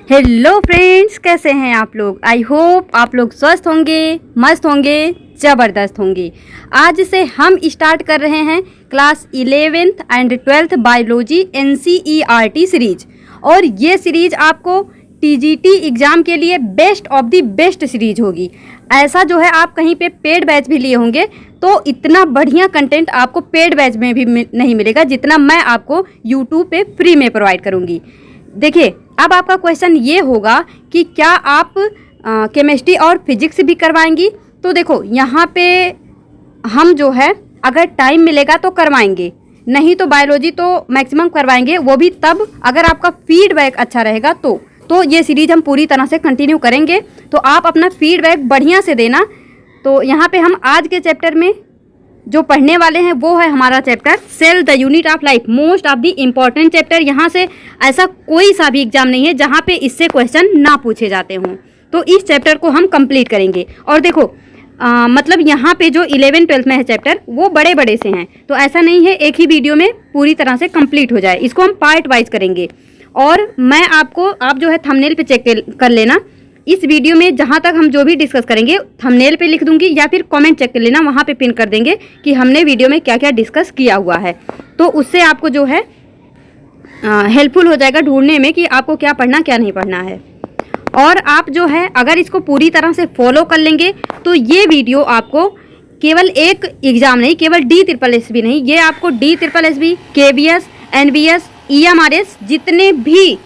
Hello friends, कैसे हैं आप लोग। आई होप आप लोग स्वस्थ होंगे, मस्त होंगे, ज़बरदस्त होंगे। आज से हम स्टार्ट कर रहे हैं class 11th and 12th biology NCERT series. और ये सीरीज आपको TGT एग्ज़ाम के लिए best of the best series होगी। ऐसा जो है आप कहीं पे पेड बैच भी लिए होंगे तो इतना बढ़िया कंटेंट आपको पेड बैच में भी नहीं मिलेगा जितना मैं आपको यूट्यूब पे फ्री में प्रोवाइड करूँगी। देखिए, अब आपका क्वेश्चन ये होगा कि क्या आप केमिस्ट्री और फिजिक्स भी करवाएंगी। तो देखो, यहाँ पे हम जो है अगर टाइम मिलेगा तो करवाएंगे, नहीं तो बायोलॉजी तो मैक्सिमम करवाएंगे, वो भी तब अगर आपका फीडबैक अच्छा रहेगा तो ये सीरीज हम पूरी तरह से कंटिन्यू करेंगे। तो आप अपना फीडबैक बढ़िया से देना। तो यहाँ पे हम आज के चैप्टर में जो पढ़ने वाले हैं वो है हमारा chapter cell the unit of life, most of the important chapter. यहाँ से ऐसा कोई सा भी एग्जाम नहीं है जहाँ पे इससे क्वेश्चन ना पूछे जाते हों। तो इस चैप्टर को हम कंप्लीट करेंगे। और देखो मतलब यहाँ पे जो 11th-12th में है चैप्टर वो बड़े बड़े से हैं, तो ऐसा नहीं है एक ही वीडियो में पूरी तरह से कंप्लीट हो जाए। इसको हम पार्ट वाइज करेंगे। और मैं आप जो है थंबनेल पे चेक कर लेना। इस वीडियो में जहाँ तक हम जो भी डिस्कस करेंगे थंबनेल पे लिख दूंगी या फिर कमेंट चेक कर लेना, वहाँ पे पिन कर देंगे कि हमने वीडियो में क्या क्या डिस्कस किया हुआ है। तो उससे आपको जो है हेल्पफुल हो जाएगा ढूंढने में कि आपको क्या पढ़ना क्या नहीं पढ़ना है। और आप जो है अगर इसको पूरी तरह से फॉलो कर लेंगे तो ये वीडियो आपको केवल एक एग्ज़ाम नहीं, केवल DSSS भी नहीं, ये आपको DSSS भी, KVS, NVS, EMRS जितने भी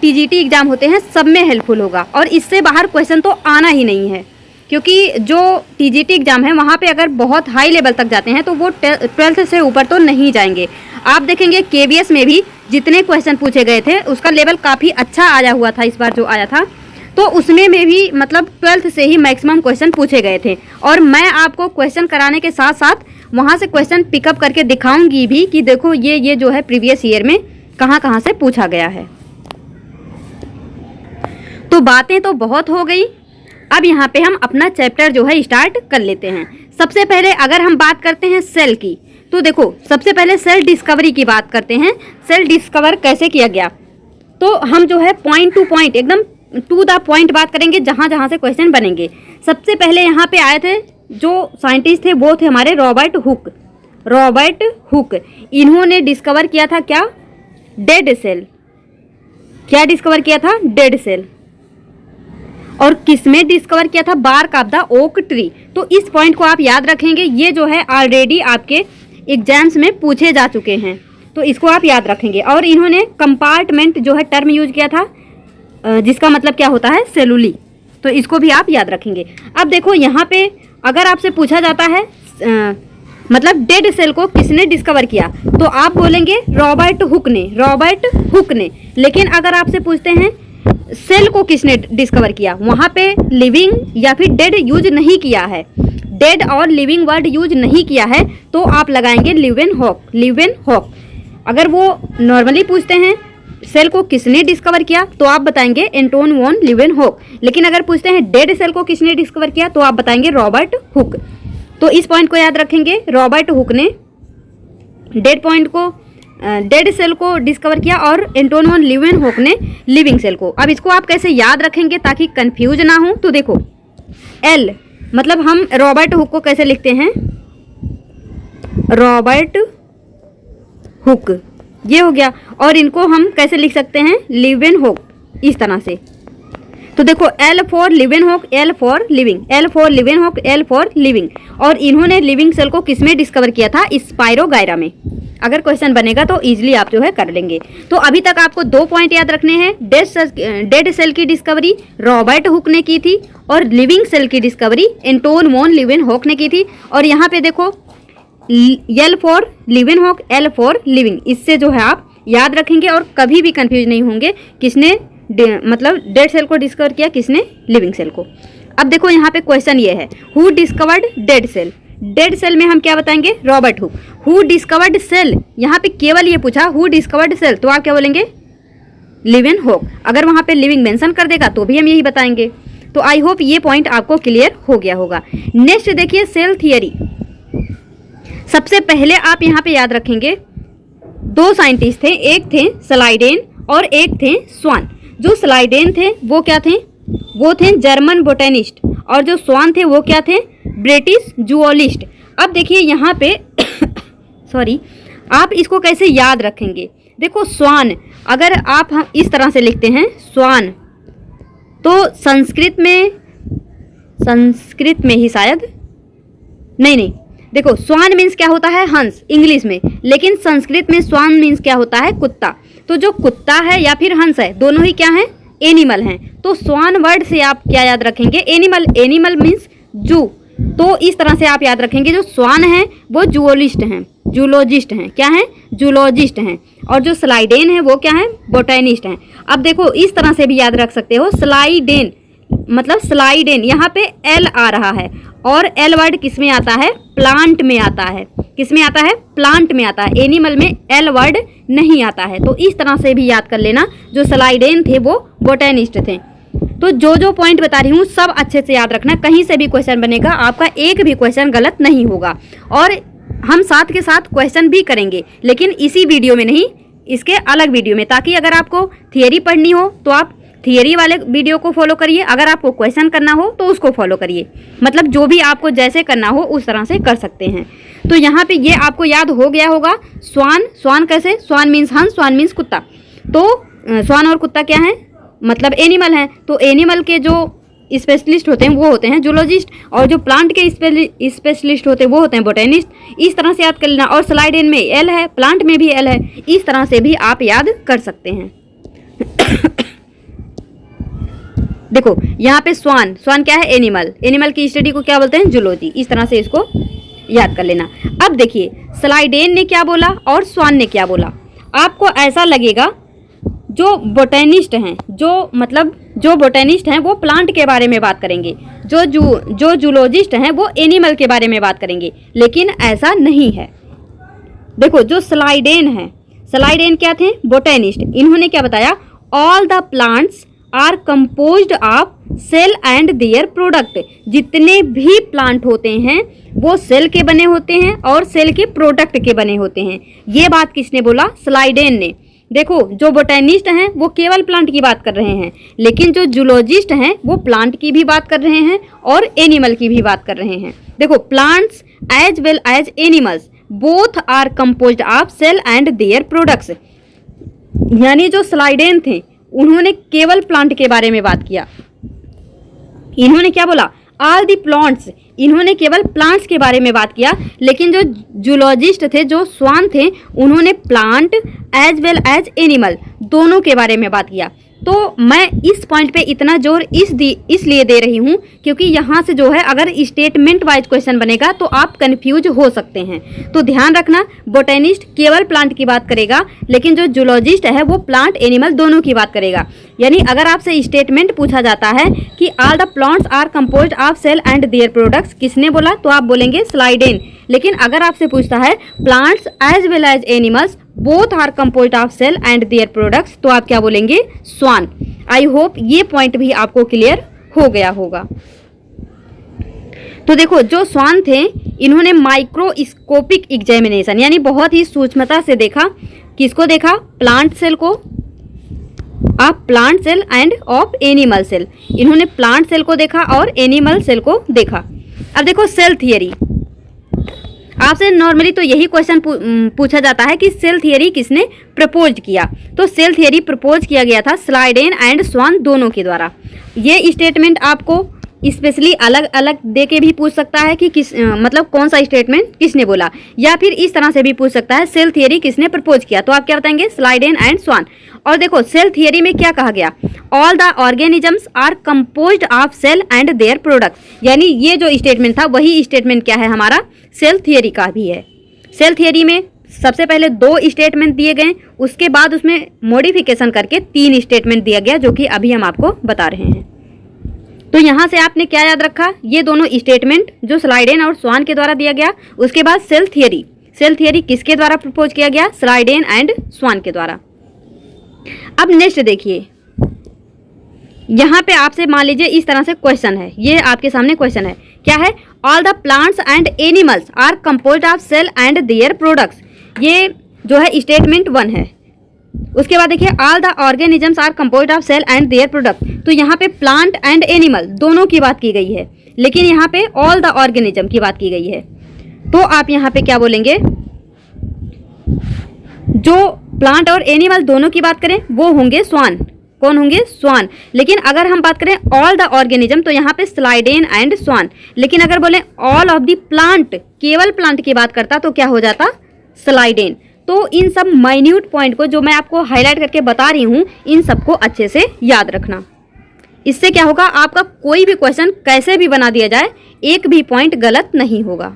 TGT एग्ज़ाम होते हैं सब में हेल्पफुल होगा। और इससे बाहर क्वेश्चन तो आना ही नहीं है, क्योंकि जो TGT एग्ज़ाम है वहाँ पे अगर बहुत हाई लेवल तक जाते हैं तो वो 12th से ऊपर तो नहीं जाएंगे। आप देखेंगे KVS में भी जितने क्वेश्चन पूछे गए थे उसका लेवल काफ़ी अच्छा आया हुआ था। इस बार जो आया था तो उसमें में भी मतलब 12th से ही मैक्सिमम क्वेश्चन पूछे गए थे। और मैं आपको क्वेश्चन कराने के साथ साथ वहाँ से क्वेश्चन पिकअप करके दिखाऊंगी भी कि देखो ये जो है प्रीवियस ईयर में कहाँ से पूछा गया है। तो बातें तो बहुत हो गई, अब यहाँ पे हम अपना चैप्टर जो है स्टार्ट कर लेते हैं। सबसे पहले अगर हम बात करते हैं सेल की, तो देखो सबसे पहले सेल डिस्कवरी की बात करते हैं। सेल डिस्कवर कैसे किया गया, तो हम जो है पॉइंट टू पॉइंट एकदम टू द पॉइंट बात करेंगे जहाँ से क्वेश्चन बनेंगे। सबसे पहले यहाँ पे आए थे जो साइंटिस्ट थे वो थे हमारे रॉबर्ट हुक। इन्होंने डिस्कवर किया था क्या, डेड सेल। क्या डिस्कवर किया था, डेड सेल। और किसमें डिस्कवर किया था, bark of the oak tree. तो इस पॉइंट को आप याद रखेंगे, ये जो है ऑलरेडी आपके एग्जाम्स में पूछे जा चुके हैं, तो इसको आप याद रखेंगे। और इन्होंने कंपार्टमेंट जो है टर्म यूज किया था, जिसका मतलब क्या होता है, सेलुली। तो इसको भी आप याद रखेंगे। अब देखो यहाँ पे अगर आपसे पूछा जाता है मतलब डेड सेल को किसने डिस्कवर किया, तो आप बोलेंगे रॉबर्ट हुक ने। लेकिन अगर आपसे पूछते हैं सेल को किसने डिस्कवर किया, वहाँ पे लिविंग या फिर डेड यूज नहीं किया है, डेड और लिविंग वर्ड यूज नहीं किया है, तो आप लगाएंगे ल्यूवेनहॉक। अगर वो नॉर्मली पूछते हैं सेल को किसने डिस्कवर किया तो आप बताएंगे एंटोन वॉन ल्यूवेनहॉक। लेकिन अगर पूछते हैं डेड सेल को किसने डिस्कवर किया तो आप बताएंगे रॉबर्ट हुक। तो इस पॉइंट को याद रखेंगे, रॉबर्ट हुक ने डेड सेल को डिस्कवर किया और एंटोन वॉन ल्यूवेनहॉक ने लिविंग सेल को। अब इसको आप कैसे याद रखेंगे ताकि कंफ्यूज ना हो, तो देखो एल मतलब हम रॉबर्ट हुक को कैसे लिखते हैं, रॉबर्ट हुक, ये हो गया। और इनको हम कैसे लिख सकते हैं, ल्यूवेनहॉक, इस तरह से। तो देखो L for Leeuwenhoek, L for living, L for Leeuwenhoek, L for living. और इन्होंने लिविंग सेल को किसमें डिस्कवर किया था, स्पाइरोगायरा में। अगर क्वेश्चन बनेगा तो इजीली आप जो है कर लेंगे। तो अभी तक आपको 2 पॉइंट याद रखने हैं। डेड सेल की डिस्कवरी रॉबर्ट हुक ने की थी और लिविंग सेल की डिस्कवरी एंटोन वॉन ल्यूवेनहॉक ने की थी। और यहाँ पे देखो L for Leeuwenhoek, L for living, इससे जो है आप याद रखेंगे और कभी भी कंफ्यूज नहीं होंगे किसने मतलब डेड सेल को डिस्कवर किया, किसने लिविंग सेल को। अब देखो यहाँ पे क्वेश्चन ये है, who discovered dead cell. Dead cell में हम क्या बताएंगे, Robert Hooke. Who discovered cell, यहाँ पे केवल ये पूछा हु डिस्कवर्ड सेल, तो आप क्या बोलेंगे, ल्यूवेनहॉक। अगर वहाँ पे लिविंग मेंशन कर देगा तो भी हम यही बताएंगे। तो आई होप ये पॉइंट आपको क्लियर हो गया होगा। नेक्स्ट देखिए सेल थियरी। सबसे पहले आप यहाँ पे याद रखेंगे 2 साइंटिस्ट थे, एक थे स्लाइडेन और एक थे स्वान। जो स्लाइडेन थे वो क्या थे, वो थे जर्मन बोटेनिस्ट, और जो स्वान थे वो क्या थे, ब्रिटिश जूलॉजिस्ट। अब देखिए यहाँ पे सॉरी, आप इसको कैसे याद रखेंगे। देखो स्वान, अगर आप हम इस तरह से लिखते हैं स्वान, तो संस्कृत में ही शायद, नहीं, देखो स्वान मीन्स क्या होता है, हंस इंग्लिश में, लेकिन संस्कृत में स्वान मीन्स क्या होता है, कुत्ता। तो जो कुत्ता है या फिर हंस है, दोनों ही क्या हैं, एनिमल हैं। तो स्वान वर्ड से आप क्या याद रखेंगे, एनिमल। एनिमल मीन्स जू। तो इस तरह से आप याद रखेंगे जो स्वान हैं वो जूलॉजिस्ट हैं, क्या हैं, जूलॉजिस्ट हैं। और जो स्लाइडेन है वो क्या है, बोटेनिस्ट हैं। अब देखो इस तरह से भी याद रख सकते हो, स्लाइडेन मतलब स्लाइडेन, यहाँ पे एल आ रहा है, और एल वर्ड किस में आता है, प्लांट में आता है। किस में आता है, प्लांट में आता है। एनिमल में एल वर्ड नहीं आता है। तो इस तरह से भी याद कर लेना, जो स्लाइडेन थे वो बोटेनिस्ट थे। तो जो पॉइंट बता रही हूँ सब अच्छे से याद रखना, कहीं से भी क्वेश्चन बनेगा, आपका एक भी क्वेश्चन गलत नहीं होगा। और हम साथ के साथ क्वेश्चन भी करेंगे, लेकिन इसी वीडियो में नहीं, इसके अलग वीडियो में, ताकि अगर आपको थियरी पढ़नी हो तो आप थियरी वाले वीडियो को फॉलो करिए, अगर आपको क्वेश्चन करना हो तो उसको फॉलो करिए। मतलब जो भी आपको जैसे करना हो उस तरह से कर सकते हैं। तो यहाँ पे ये आपको याद हो गया होगा। स्वान कैसे, स्वान मीन्स हंस, स्वान मीन्स कुत्ता। तो स्वान और कुत्ता क्या है, मतलब एनिमल हैं। तो एनिमल के जो स्पेशलिस्ट होते हैं वो होते हैं जूलॉजिस्ट, और जो प्लांट के स्पेशलिस्ट होते हैं वो होते हैं बोटेनिस्ट। इस तरह से याद कर लेना। और स्लाइडेन में एल है, प्लांट में भी एल है, इस तरह से भी आप याद कर सकते हैं। देखो यहाँ पे स्वान क्या है, एनिमल की स्टडी को क्या बोलते हैं, जूलॉजी। इस तरह से इसको याद कर लेना। अब देखिए स्लाइडेन ने क्या बोला और स्वान ने क्या बोला। आपको ऐसा लगेगा जो बोटेनिस्ट हैं, जो बोटेनिस्ट हैं वो प्लांट के बारे में बात करेंगे, जो जूलॉजिस्ट हैं वो एनिमल के बारे में बात करेंगे, लेकिन ऐसा नहीं है। देखो जो स्लाइडेन क्या थे, बोटेनिस्ट। इन्होंने क्या बताया, all the plants are composed of cell and their product. जितने भी प्लांट होते हैं वो सेल के बने होते हैं और सेल के प्रोडक्ट के बने होते हैं। ये बात किसने बोला, स्लाइडेन ने। देखो जो बोटेनिस्ट हैं वो केवल प्लांट की बात कर रहे हैं, लेकिन जो जूलॉजिस्ट हैं वो प्लांट की भी बात कर रहे हैं और एनिमल की भी बात कर रहे हैं। देखो plants as well as animals both are composed of cell and their products. यानी जो स्लाइडेन थे उन्होंने केवल प्लांट के बारे में बात किया। इन्होंने क्या बोला, ऑल दी प्लांट्स, इन्होंने केवल प्लांट्स के बारे में बात किया। लेकिन जो जूलॉजिस्ट थे, जो स्वान थे, उन्होंने plant as well as animal दोनों के बारे में बात किया। तो मैं इस पॉइंट पे इतना जोर इसलिए दे रही हूँ क्योंकि यहाँ से जो है अगर स्टेटमेंट वाइज क्वेश्चन बनेगा तो आप कंफ्यूज हो सकते हैं। तो ध्यान रखना, बोटेनिस्ट केवल प्लांट की बात करेगा, लेकिन जो जूलॉजिस्ट है वो प्लांट एनिमल दोनों की बात करेगा। यानी अगर आपसे स्टेटमेंट पूछा जाता है कि all the plants are composed of cell and their products, किसने बोला, तो आप बोलेंगे स्लाइडेन। लेकिन अगर आपसे पूछता है plants as well as animals both are composed of cell and their products, तो आप क्या बोलेंगे, स्वान। आई होप ये पॉइंट भी आपको क्लियर हो गया होगा। तो देखो जो स्वान थे इन्होंने माइक्रोस्कोपिक एग्जामिनेशन यानी बहुत ही सूक्ष्मता से देखा। किसको देखा, प्लांट सेल को, of plant cell and of animal cell. इन्होंने प्लांट सेल को देखा और एनिमल सेल को देखा। अब देखो सेल थियरी, आपसे नॉर्मली तो यही क्वेश्चन पूछा जाता है कि सेल थियरी किसने प्रपोज किया। तो सेल थियरी प्रपोज किया गया था स्लाइडेन एंड स्वान दोनों के द्वारा। ये स्टेटमेंट आपको स्पेशली अलग अलग दे के भी पूछ सकता है कि मतलब कौन सा स्टेटमेंट किसने बोला, या फिर इस तरह से भी पूछ सकता है सेल थियरी किसने प्रपोज किया। तो आप क्या बताएंगे, स्लाइडेन एंड स्वान। और देखो सेल थियरी में क्या कहा गया, all the organisms are composed of cell and their products. यानी ये जो स्टेटमेंट था वही स्टेटमेंट क्या है हमारा, सेल थियरी का भी है। सेल थियरी में सबसे पहले 2 स्टेटमेंट दिए गए, उसके बाद उसमें मॉडिफिकेशन करके 3 स्टेटमेंट दिया गया, जो कि अभी हम आपको बता रहे हैं। तो यहाँ से आपने क्या याद रखा, ये दोनों स्टेटमेंट जो स्लाइडेन और स्वान के द्वारा दिया गया। उसके बाद सेल थियरी किसके द्वारा प्रपोज किया गया, स्लाइडेन एंड स्वान के द्वारा। अब नेक्स्ट देखिए, यहाँ पे आपसे मान लीजिए इस तरह से क्वेश्चन है, ये आपके सामने क्वेश्चन है, क्या है, all the plants and animals are composed of cell and their products. ये जो है स्टेटमेंट 1 है। उसके बाद देखिए all the organisms are composed of cell and their product. तो यहाँ पे प्लांट एंड एनिमल दोनों की बात की गई है, लेकिन यहाँ पे ऑल द ऑर्गेनिज्म की बात की गई है। तो आप यहाँ पे क्या बोलेंगे, जो प्लांट और एनिमल दोनों की बात करें वो होंगे स्वान। कौन होंगे? स्वान। लेकिन अगर हम बात करें ऑल द ऑर्गेनिज्म तो यहाँ पे स्लाइडेन एंड स्वान। लेकिन अगर बोले ऑल ऑफ द प्लांट, केवल प्लांट की बात करता तो क्या हो जाता? स्लाइडेन। तो इन सब माइन्यूट पॉइंट को जो मैं आपको हाईलाइट करके बता रही हूँ, इन सबको अच्छे से याद रखना। इससे क्या होगा, आपका कोई भी क्वेश्चन कैसे भी बना दिया जाए, एक भी पॉइंट गलत नहीं होगा।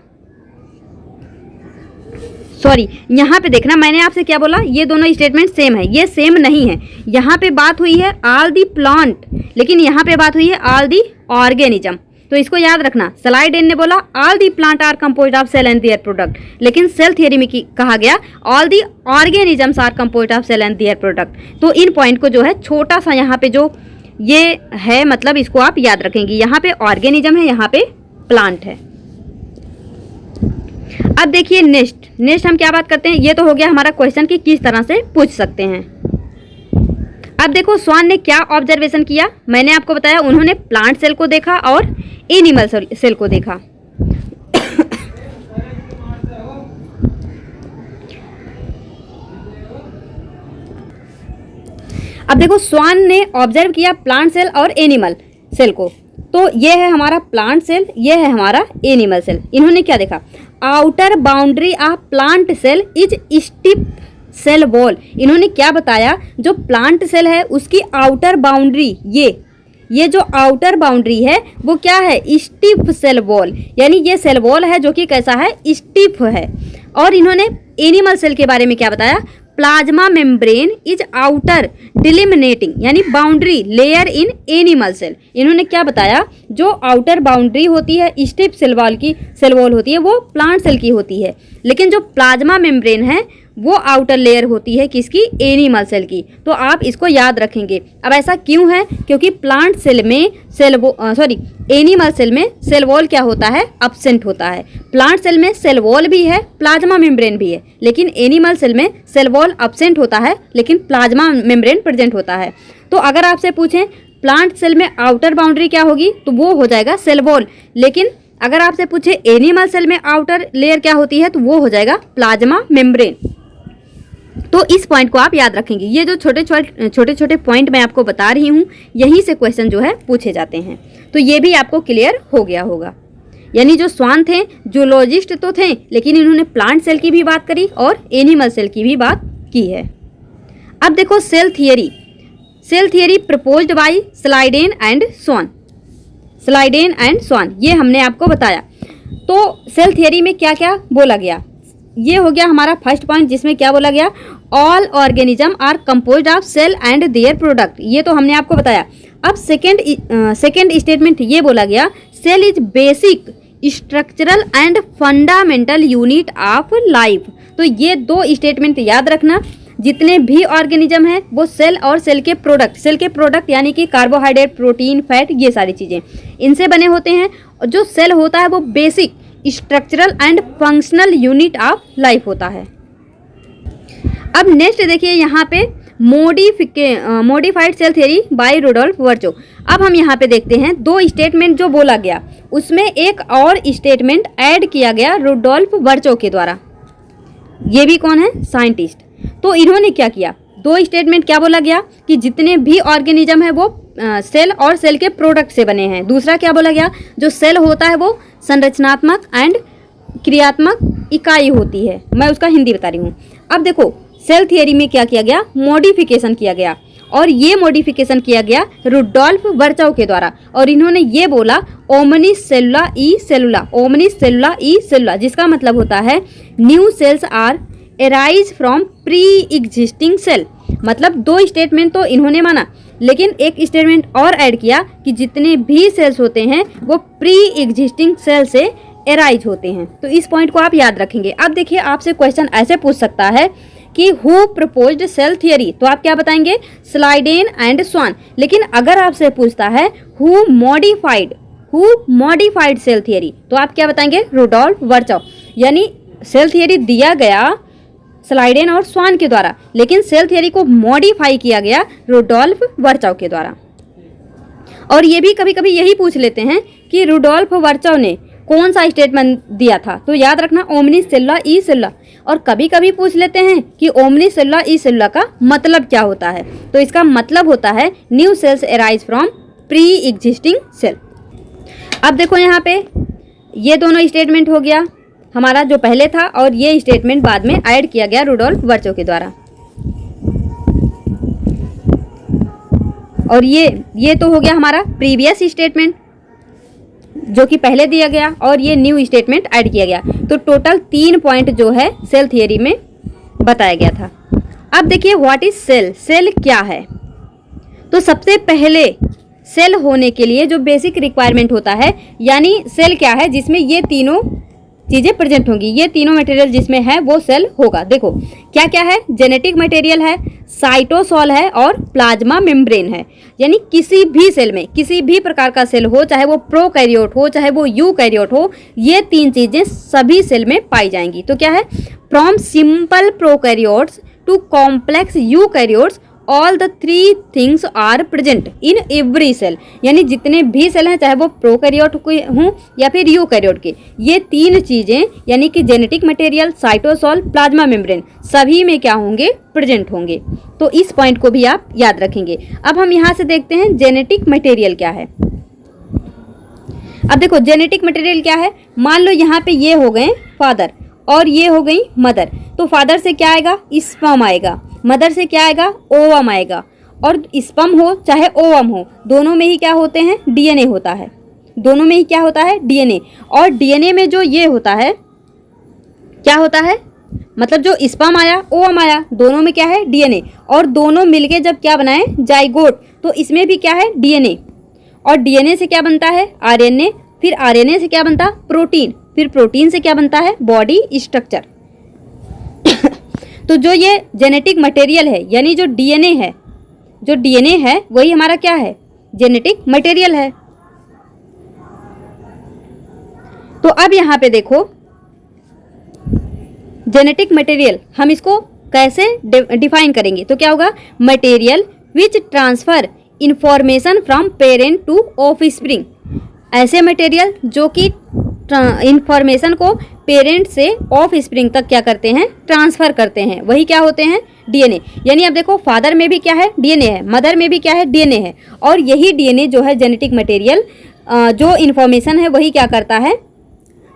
सॉरी, यहाँ पे देखना, मैंने आपसे क्या बोला, ये दोनों स्टेटमेंट सेम है, ये सेम नहीं है। यहाँ पे बात हुई है ऑल दी प्लांट, लेकिन यहाँ पे बात हुई है ऑल दी ऑर्गेनिज्म। तो इसको याद रखना। स्लाइडेन ने बोला all the plant are composed of cell and their product, लेकिन सेल थियरी में कहा गया all the organisms are composed of cell and their product. तो इन पॉइंट को जो है छोटा सा यहाँ पे जो ये है, मतलब इसको आप याद रखेंगे। यहाँ पे ऑर्गेनिज्म है, यहाँ पे प्लांट है। अब देखिए नेक्स्ट हम क्या बात करते हैं, ये तो हो गया हमारा क्वेश्चन कि किस तरह से पूछ सकते हैं। अब देखो स्वान ने क्या ऑब्जर्वेशन किया, मैंने आपको बताया उन्होंने प्लांट सेल को देखा और एनिमल सेल को देखा। अब देखो स्वान ने ऑब्जर्व किया प्लांट सेल और एनिमल सेल को। तो ये है हमारा प्लांट सेल, ये है हमारा एनिमल सेल। इन्होंने क्या देखा, outer boundary of plant cell is stiff cell wall. इन्होंने क्या बताया, जो प्लांट सेल है उसकी आउटर बाउंड्री, ये जो आउटर बाउंड्री है वो क्या है, स्टिफ सेल वॉल, यानी ये सेल वॉल है जो कि कैसा है, स्टिफ है। और इन्होंने एनिमल सेल के बारे में क्या बताया, plasma membrane is outer delimiting यानी boundary layer in animal cell. इन्होंने क्या बताया, जो आउटर बाउंड्री होती है स्टिफ सेल वॉल होती है वो प्लांट सेल की होती है, लेकिन जो प्लाज्मा मेम्ब्रेन है वो आउटर लेयर होती है किसकी, एनिमल सेल की। तो आप इसको याद रखेंगे। अब ऐसा क्यों है, क्योंकि प्लांट सेल में एनिमल सेल में सेल वॉल क्या होता है, अब्सेंट होता है। प्लांट सेल में सेल वॉल भी है, प्लाज्मा मेम्ब्रेन भी है, लेकिन एनिमल सेल में सेल वॉल अब्सेंट होता है लेकिन प्लाज्मा मेम्ब्रेन प्रेजेंट होता है। तो अगर आपसे पूछें प्लांट सेल में आउटर बाउंड्री क्या होगी, तो वो हो जाएगा सेल वॉल। लेकिन अगर आपसे पूछे एनिमल सेल में आउटर लेयर क्या होती है, तो वो हो जाएगा प्लाज्मा मेम्ब्रेन। तो इस पॉइंट को आप याद रखेंगे। ये जो छोटे छोटे पॉइंट मैं आपको बता रही हूँ, यहीं से क्वेश्चन जो है पूछे जाते हैं। तो ये भी आपको क्लियर हो गया होगा। यानी जो स्वान थे जूलॉजिस्ट तो थे, लेकिन इन्होंने प्लांट सेल की भी बात करी और एनिमल सेल की भी बात की है। अब देखो cell theory proposed by Schleiden and Schwann, ये हमने आपको बताया। तो सेल थियरी में क्या क्या बोला गया, ये हो गया हमारा फर्स्ट पॉइंट, जिसमें क्या बोला गया, all organism are composed of cell and their product, ये तो हमने आपको बताया। अब सेकेंड स्टेटमेंट ये बोला गया, cell is basic structural and fundamental unit of life. तो ये दो स्टेटमेंट याद रखना। जितने भी ऑर्गेनिज्म है वो सेल और सेल के प्रोडक्ट यानी कि कार्बोहाइड्रेट, प्रोटीन, फैट, ये सारी चीज़ें इनसे बने होते हैं। और जो सेल होता है वो basic structural and functional unit of life होता है। अब नेक्स्ट देखिए यहाँ पे modified cell theory by Rudolf Virchow. अब हम यहाँ पे देखते हैं दो स्टेटमेंट जो बोला गया, उसमें एक और स्टेटमेंट ऐड किया गया रुडोल्फ वर्चो के द्वारा। ये भी कौन है, साइंटिस्ट। तो इन्होंने क्या किया, दो स्टेटमेंट क्या बोला गया कि जितने भी ऑर्गेनिज्म है वो सेल और सेल के प्रोडक्ट से बने हैं। दूसरा क्या बोला गया, जो सेल होता है वो संरचनात्मक एंड क्रियात्मक इकाई होती है। मैं उसका हिंदी बता रही हूँ। अब देखो सेल थियरी में क्या किया गया, मॉडिफिकेशन किया गया, और ये मॉडिफिकेशन किया गया रुडोल्फ वर्चो के द्वारा। और इन्होंने ये बोला ओमनिस सेलुला ई सेलुला, जिसका मतलब होता है new cells are arise from pre existing cell. मतलब दो स्टेटमेंट तो इन्होंने माना, लेकिन एक स्टेटमेंट और ऐड किया कि जितने भी सेल्स होते हैं वो प्री एग्जिस्टिंग सेल से एराइज होते हैं। तो इस पॉइंट को आप याद रखेंगे। अब देखिए आपसे क्वेश्चन ऐसे पूछ सकता है कि हु प्रपोज्ड सेल थियरी, तो आप क्या बताएंगे, स्लाइडेन एंड स्वान। लेकिन अगर आपसे पूछता है हु मॉडिफाइड सेल थियरी, तो आप क्या बताएंगे, रुडोल्फ वर्चो। यानी सेल थियरी दिया गया स्लाइडेन और स्वान के द्वारा, लेकिन सेल थियरी को मॉडिफाई किया गया रुडोल्फ वर्चॉव के द्वारा। और ये भी कभी कभी यही पूछ लेते हैं कि रुडोल्फ वर्चॉव ने कौन सा स्टेटमेंट दिया था, तो याद रखना ओमनी सेल्युला ई सेल्युला। और कभी कभी पूछ लेते हैं कि ओमनी सेल्युला ई सेल्युला का मतलब क्या होता है, तो इसका मतलब होता है new cells arise from pre existing cell. अब देखो यहाँ पे ये दोनों स्टेटमेंट हो गया हमारा जो पहले था, और ये स्टेटमेंट बाद में ऐड किया गया रुडोल्फ वर्चॉव के द्वारा। और ये तो हो गया हमारा प्रीवियस स्टेटमेंट जो कि पहले दिया गया, और ये न्यू स्टेटमेंट ऐड किया गया। तो टोटल 3 पॉइंट जो है सेल थियरी में बताया गया था। अब देखिए व्हाट इज सेल, सेल क्या है। तो सबसे पहले सेल होने के लिए जो बेसिक रिक्वायरमेंट होता है, यानी सेल क्या है जिसमें ये तीनों चीज़ें प्रेजेंट होंगी, ये तीनों मटेरियल जिसमें है वो सेल होगा। देखो क्या क्या है, जेनेटिक मटेरियल है, साइटोसॉल है और प्लाज्मा मेम्ब्रेन है। यानी किसी भी सेल में किसी भी प्रकार का सेल हो, चाहे वो प्रोकैरियोट हो चाहे वो यूकैरियोट हो, ये 3 चीज़ें सभी सेल में पाई जाएंगी। तो क्या है, from simple prokaryotes to complex eukaryotes all the 3 things are present in every cell. यानी जितने भी सेल हैं, चाहे वो प्रोकैरियोट के हों या फिर यूकैरियोट के, ये 3 चीज़ें यानी कि genetic material, cytosol, plasma membrane सभी में क्या होंगे, प्रेजेंट होंगे। तो इस पॉइंट को भी आप याद रखेंगे। अब हम यहाँ से देखते हैं जेनेटिक मटेरियल क्या है। अब देखो जेनेटिक मटेरियल क्या है, मान लो यहाँ पे ये हो गए फादर और ये हो गई मदर। तो फादर से क्या आएगा, स्पर्म आएगा, मदर से क्या आएगा, ओवम आएगा। और स्पर्म हो चाहे ओवम हो, दोनों में ही क्या होते हैं, डीएनए होता है। दोनों में ही क्या होता है, डीएनए। और डीएनए में जो ये होता है क्या होता है, मतलब जो स्पर्म आया ओवम आया, दोनों में क्या है, डीएनए। और दोनों मिलके जब क्या बनाए, जाइगोट, तो इसमें भी क्या है, डीएनए। और डीएनए से क्या बनता है, आरएनए। फिर आरएनए से क्या बनता, प्रोटीन। फिर प्रोटीन से क्या बनता है, बॉडी स्ट्रक्चर। तो जो ये जेनेटिक मटेरियल है, यानी जो डीएनए है, जो डीएनए है वही हमारा क्या है, जेनेटिक मटेरियल है। तो अब यहाँ पे देखो जेनेटिक मटेरियल हम इसको कैसे डिफाइन करेंगे। तो क्या होगा, material which transfer information from parent to offspring. ऐसे मटेरियल जो कि इंफॉर्मेशन को पेरेंट से ऑफ स्प्रिंग तक क्या करते हैं, ट्रांसफर करते हैं, वही क्या होते हैं, डीएनए। यानी अब देखो फादर में भी क्या है, डीएनए है, मदर में भी क्या है, डीएनए है। और यही डीएनए जो है जेनेटिक मटेरियल जो इंफॉर्मेशन है वही क्या करता है,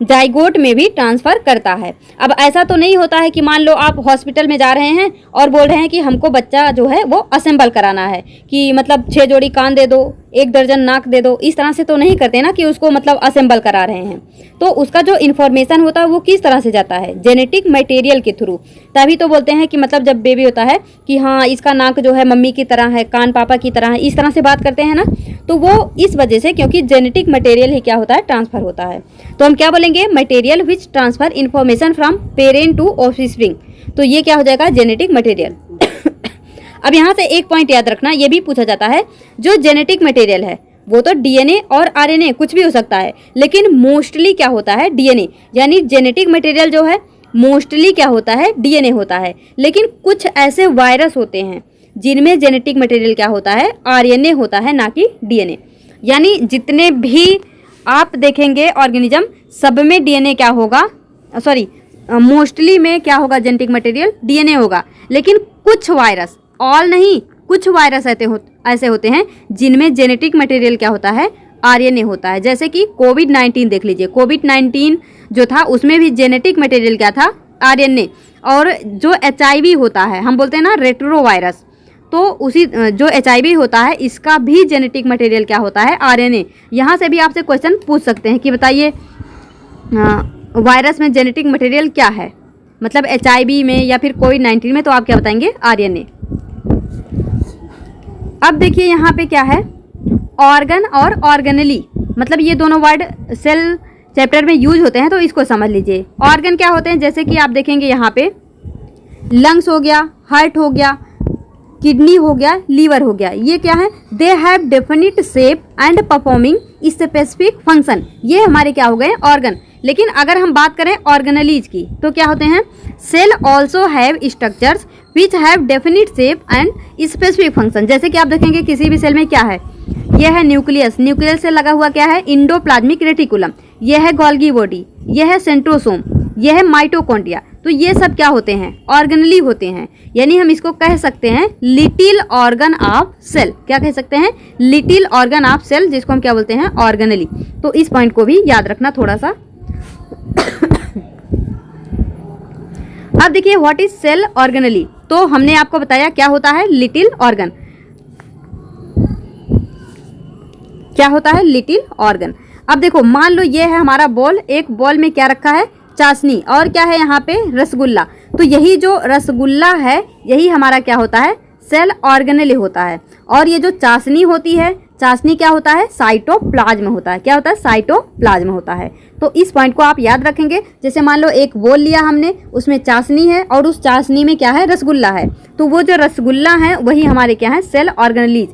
जाइगोट में भी ट्रांसफर करता है। अब ऐसा तो नहीं होता है कि मान लो आप हॉस्पिटल में जा रहे हैं और बोल रहे हैं कि हमको बच्चा जो है वो असेंबल कराना है, कि मतलब 6 जोड़ी कान दे दो, 1 दर्जन नाक दे दो। इस तरह से तो नहीं करते ना कि उसको मतलब असेंबल करा रहे हैं। तो उसका जो इन्फॉर्मेशन होता है वो किस तरह से जाता है, जेनेटिक मटेरियल के थ्रू। तभी तो बोलते हैं कि मतलब जब बेबी होता है कि हाँ इसका नाक जो है मम्मी की तरह है, कान पापा की तरह है, इस तरह से बात करते हैं ना। तो वो इस वजह से, क्योंकि जेनेटिक मटेरियल ही क्या होता है, ट्रांसफर होता है। तो हम क्या बोलेंगे, material which transfer information from parent to offspring. तो ये क्या हो जाएगा, जेनेटिक मटेरियल। अब यहाँ से एक पॉइंट याद रखना, ये भी पूछा जाता है, जो जेनेटिक मटेरियल है वो तो डीएनए और आरएनए कुछ भी हो सकता है, लेकिन मोस्टली क्या होता है, डीएनए। यानी जेनेटिक मटेरियल जो है मोस्टली क्या होता है, डीएनए होता है। लेकिन कुछ ऐसे वायरस होते हैं जिनमें जेनेटिक मटेरियल क्या होता है, आरएनए होता है, ना कि डीएनए। यानी जितने भी आप देखेंगे ऑर्गेनिज्म, सब में डीएनए क्या होगा, सॉरी मोस्टली में क्या होगा, जेनेटिक मटेरियल डीएनए होगा। लेकिन कुछ वायरस, ऑल नहीं, कुछ वायरस ऐसे होते हैं जिनमें जेनेटिक मटेरियल क्या होता है, आरएनए होता है। जैसे कि कोविड-19 देख लीजिए, कोविड-19 जो था उसमें भी जेनेटिक मटेरियल क्या था, आरएनए। और जो एचआईवी होता है, हम बोलते हैं ना रेट्रो वायरस, तो उसी जो एचआईवी होता है इसका भी जेनेटिक मटेरियल क्या होता है, आरएनए। यहाँ से भी आपसे क्वेश्चन पूछ सकते हैं कि बताइए वायरस में जेनेटिक मटेरियल क्या है, मतलब एचआईवी में या फिर कोविड-19 में, तो आप क्या बताएंगे, आरएनए। अब देखिए यहाँ पे क्या है, ऑर्गन और ऑर्गेनली, मतलब ये दोनों वर्ड सेल चैप्टर में यूज होते हैं, तो इसको समझ लीजिए। ऑर्गन क्या होते हैं, जैसे कि आप देखेंगे यहाँ पे लंग्स हो गया, हार्ट हो गया, किडनी हो गया, लीवर हो गया, ये क्या है, they have definite shape and performing specific function. ये हमारे क्या हो गए, ऑर्गन। लेकिन अगर हम बात करें ऑर्गेनेलीज की तो क्या होते हैं, cell also have structures which have definite shape and specific function. जैसे कि आप देखेंगे किसी भी सेल में क्या है, यह है न्यूक्लियस, न्यूक्लियस से लगा हुआ क्या है, इंडोप्लाज्मिक रेटिकुलम, यह है गोल्गी बॉडी, यह है सेंट्रोसोम, यह है माइटोकॉन्ड्रिया। तो ये सब क्या होते हैं, ऑर्गेनेली होते हैं। यानी हम इसको कह सकते हैं लिटिल ऑर्गन ऑफ सेल। क्या कह सकते हैं, लिटिल ऑर्गन ऑफ सेल, जिसको हम क्या बोलते हैं, ऑर्गेनेली। तो इस पॉइंट को भी याद रखना थोड़ा सा। अब देखिए व्हाट इज सेल ऑर्गेनेली। तो हमने आपको बताया क्या होता है लिटिल ऑर्गन, क्या होता है लिटिल ऑर्गन। अब देखो मान लो ये है हमारा बॉल, एक बॉल में क्या रखा है, चाशनी, और क्या है यहाँ पे, रसगुल्ला। तो यही जो रसगुल्ला है यही हमारा क्या होता है, सेल ऑर्गेनेली होता है। और ये जो चाशनी होती है, चाशनी क्या होता है, साइटोप्लाज्म होता है। क्या होता है, साइटोप्लाज्म होता है। तो इस पॉइंट को आप याद रखेंगे। जैसे मान लो एक बॉल लिया हमने, उसमें चाशनी है और उस चाशनी में क्या है, रसगुल्ला है। तो वो जो रसगुल्ला है वही हमारे क्या है, सेल ऑर्गेनेलीज।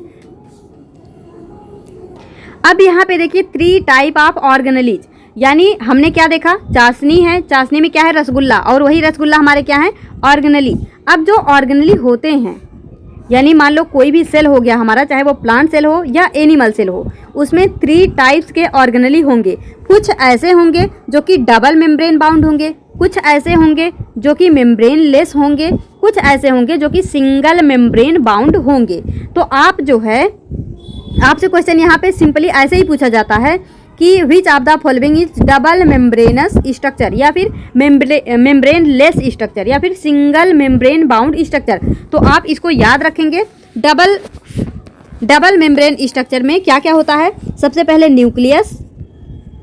अब यहाँ पे देखिए 3 टाइप ऑफ ऑर्गेनेलीज। यानी हमने क्या देखा, चाशनी है, चाशनी में क्या है, रसगुल्ला, और वही रसगुल्ला हमारे क्या है, ऑर्गेनेली। अब जो ऑर्गेनेली होते हैं, यानी मान लो कोई भी सेल हो गया हमारा, चाहे वो प्लांट सेल हो या एनिमल सेल हो, उसमें 3 टाइप्स के ऑर्गेनेली होंगे। कुछ ऐसे होंगे जो कि डबल मेम्ब्रेन बाउंड होंगे, कुछ ऐसे होंगे जो कि मेम्ब्रेन लेस होंगे, कुछ ऐसे होंगे जो कि सिंगल मेम्ब्रेन बाउंड होंगे। तो आप जो है, आपसे क्वेश्चन यहाँ पे सिंपली ऐसे ही पूछा जाता है कि which of the following is double membranous structure, या फिर मेम्ब्रेन लेस स्ट्रक्चर, या फिर सिंगल मेम्ब्रेन बाउंड स्ट्रक्चर। तो आप इसको याद रखेंगे। डबल मेम्ब्रेन स्ट्रक्चर में क्या क्या होता है, सबसे पहले न्यूक्लियस,